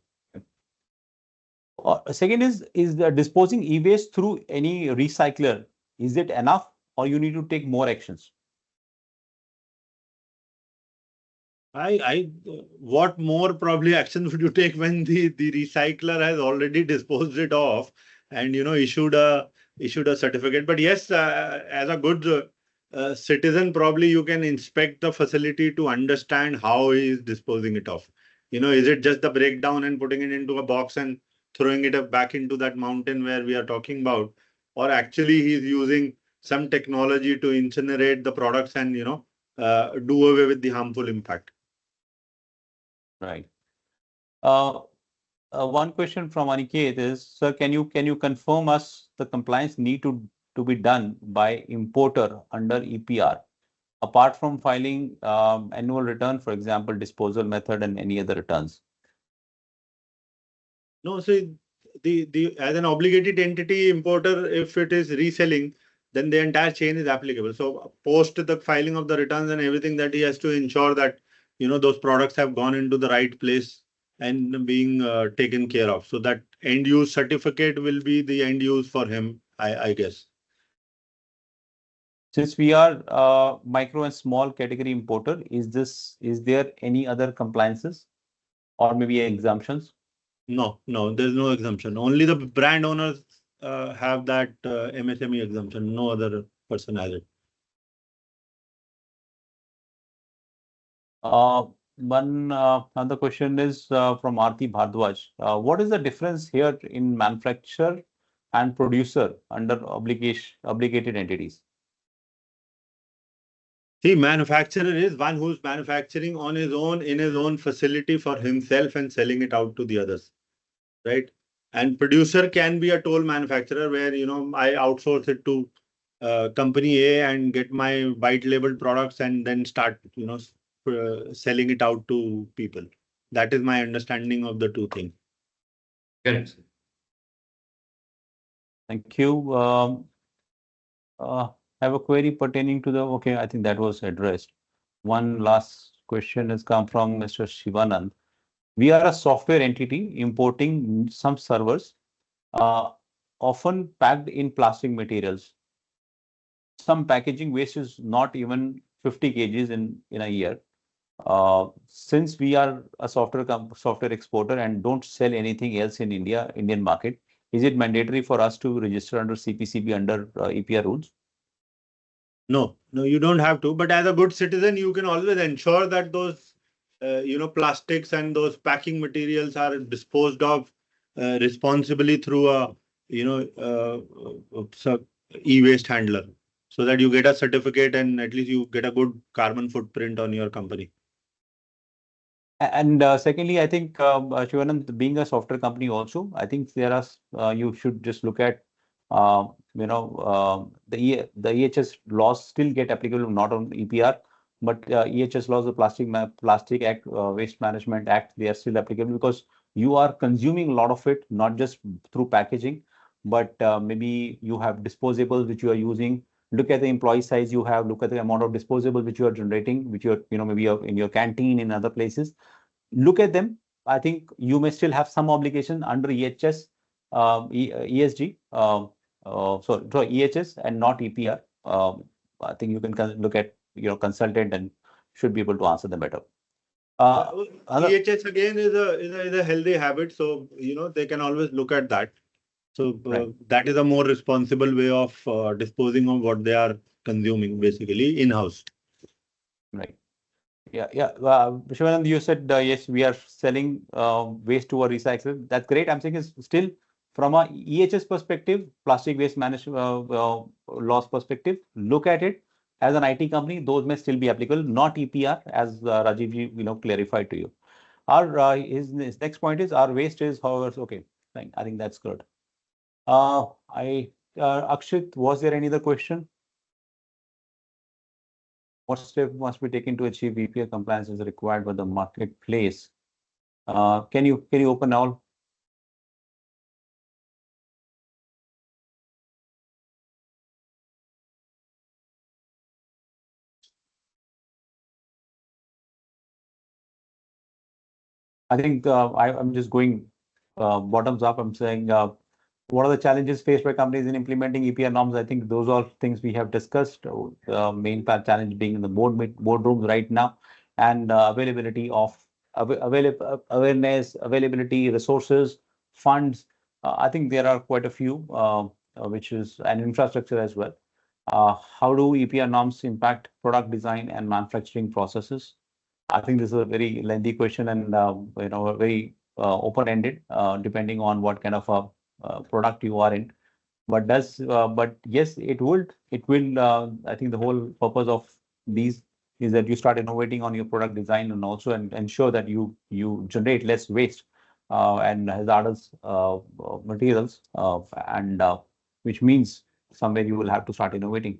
Second is the disposing e-waste through any recycler. Is it enough, or you need to take more actions? What more probably action would you take when the recycler has already disposed it off and issued a certificate? But yes, as a good citizen, probably you can inspect the facility to understand how he is disposing it off. Is it just the breakdown and putting it into a box and throwing it back into that mountain where we are talking about, or actually he's using some technology to incinerate the products and do away with the harmful impact. Right. One question from Aniket is, sir, can you confirm us the compliance need to be done by importer under EPR, apart from filing annual return, for example, disposal method and any other returns? No, so as an obligated entity importer, if it is reselling, then the entire chain is applicable. So post the filing of the returns and everything, that he has to ensure that those products have gone into the right place and being taken care of. So that end use certificate will be the end use for him, I guess. Since we are micro and small category importer, is there any other compliances or maybe exemptions? No, there's no exemption. Only the brand owners have that MSME exemption. No other person has it. One another question is from Aarti Bhardwaj. What is the difference here in manufacturer and producer under obligated entities? See, manufacturer is one who's manufacturing on his own in his own facility for himself and selling it out to the others, right? And producer can be a toll manufacturer where I outsource it to company A and get my white labeled products and then start selling it out to people. That is my understanding of the two things. Correct. Thank you. I have a query pertaining to the, okay, I think that was addressed. One last question has come from Mr. Shivanand. We are a software entity importing some servers, often packed in plastic materials. Some packaging waste is not even 50 kgs in a year. Since we are a software exporter and don't sell anything else in Indian market, is it mandatory for us to register under CPCB under EPR rules? No, you don't have to. But as a good citizen, you can always ensure that those, plastics and those packing materials are disposed of responsibly through a, e-waste handler, so that you get a certificate and at least you get a good carbon footprint on your company. And secondly, I think Shivanand, being a software company also, I think there are you should just look at the EHS laws still get applicable not on EPR, but EHS laws, the Plastic Act, Waste Management Act, they are still applicable because you are consuming a lot of it, not just through packaging, but maybe you have disposables which you are using. Look at the employee size you have, look at the amount of disposables which you are generating, which you're, maybe in your canteen, in other places. Look at them. I think you may still have some obligation under EHS, ESG, sorry, EHS and not EPR. I think you can look at your consultant and should be able to answer them better. EHS again is a healthy habit, so they can always look at that. So that is a more responsible way of disposing of what they are consuming, basically in-house. Right. Yeah. Shivanand, you said yes, we are selling waste to a recycler. That's great. I'm saying is still from a EHS perspective, plastic waste management laws perspective, look at it as an IT company. Those may still be applicable, not EPR, as Rajeev clarified to you. Our his next point is our waste is, however, okay. I think that's good. Akshit, was there any other question? What step must be taken to achieve EPR compliance as required by the marketplace? Can you open all? I think I'm just going bottoms up. I'm saying what are the challenges faced by companies in implementing EPR norms? I think those are things we have discussed. Main challenge being in the boardrooms right now, and availability of awareness, availability, resources, funds. I think there are quite a few, which is an infrastructure as well. How do EPR norms impact product design and manufacturing processes? I think this is a very lengthy question and very open-ended, depending on what kind of a product you are in. But yes, it will. I think the whole purpose of these is that you start innovating on your product design and also ensure that you generate less waste and hazardous materials, and which means somewhere you will have to start innovating.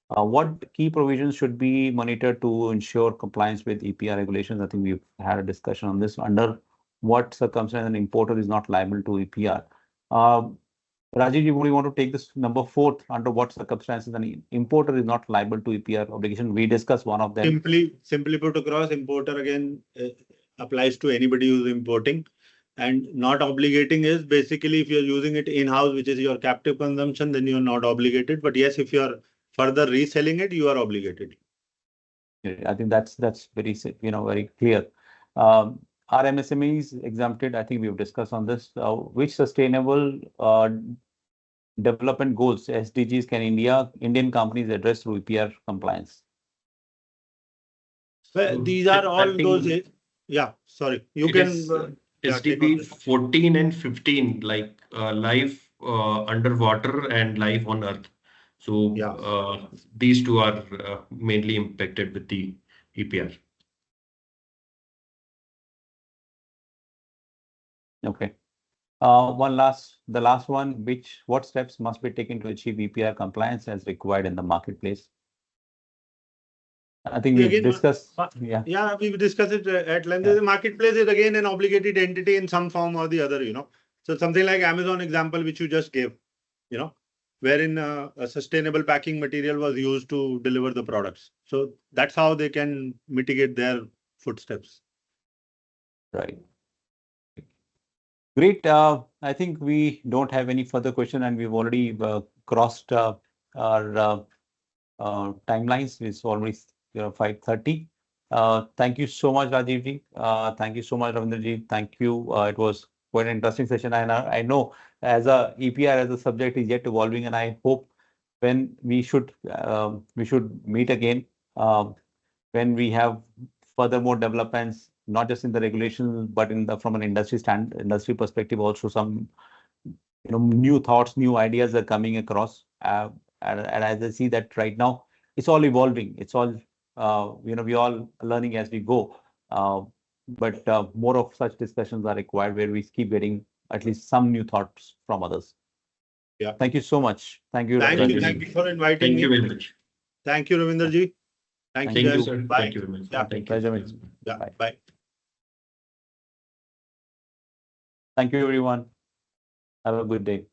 What key provisions should be monitored to ensure compliance with EPR regulations? I think we've had a discussion on this. Under what circumstances an importer is not liable to EPR? Rajeev, would you want to take this number 4th? Under what circumstances an importer is not liable to EPR obligation? We discussed one of them. Simply put across, importer again applies to anybody who's importing. And not obligating is basically if you're using it in-house, which is your captive consumption, then you're not obligated. But yes, if you're further reselling it, you are obligated. I think that's very very clear. Are MSMEs exempted? I think we've discussed on this. Which sustainable development goals, SDGs, can Indian companies address through EPR compliance? Well, these are all those. Yeah, sorry. You can. SDG 14 and 15, like life underwater and life on Earth. So these two are mainly impacted with the EPR. Okay. The last one, what steps must be taken to achieve EPR compliance as required in the marketplace? I think we Again, discussed. yeah, we discussed it at length. Yeah. The marketplace is again an obligated entity in some form or the other, So something like Amazon example, which you just gave, wherein a sustainable packing material was used to deliver the products. So that's how they can mitigate their footsteps. Right. Great. I think we don't have any further question, and we've already crossed our timelines. It's already 5:30. Thank you so much, Rajeev ji. Thank you so much, Ravindra ji. Thank you. It was quite an interesting session, and I know as a EPR as a subject is yet evolving, and I hope when we should meet again when we have furthermore developments, not just in the regulations, but in the from an industry perspective, also some new thoughts, new ideas are coming across. And as I see that right now, it's all evolving. It's all we all learning as we go. But more of such discussions are required where we keep getting at least some new thoughts from others. Yeah. Thank you so much. Thank you. Thank you for inviting me. Thank you very much. Thank you, Ravindra ji. Thank you, sir. Bye. Thank you very much. Yeah. Thank you. Pleasure meeting you. Yeah. Bye. Bye. Thank you, everyone. Have a good day.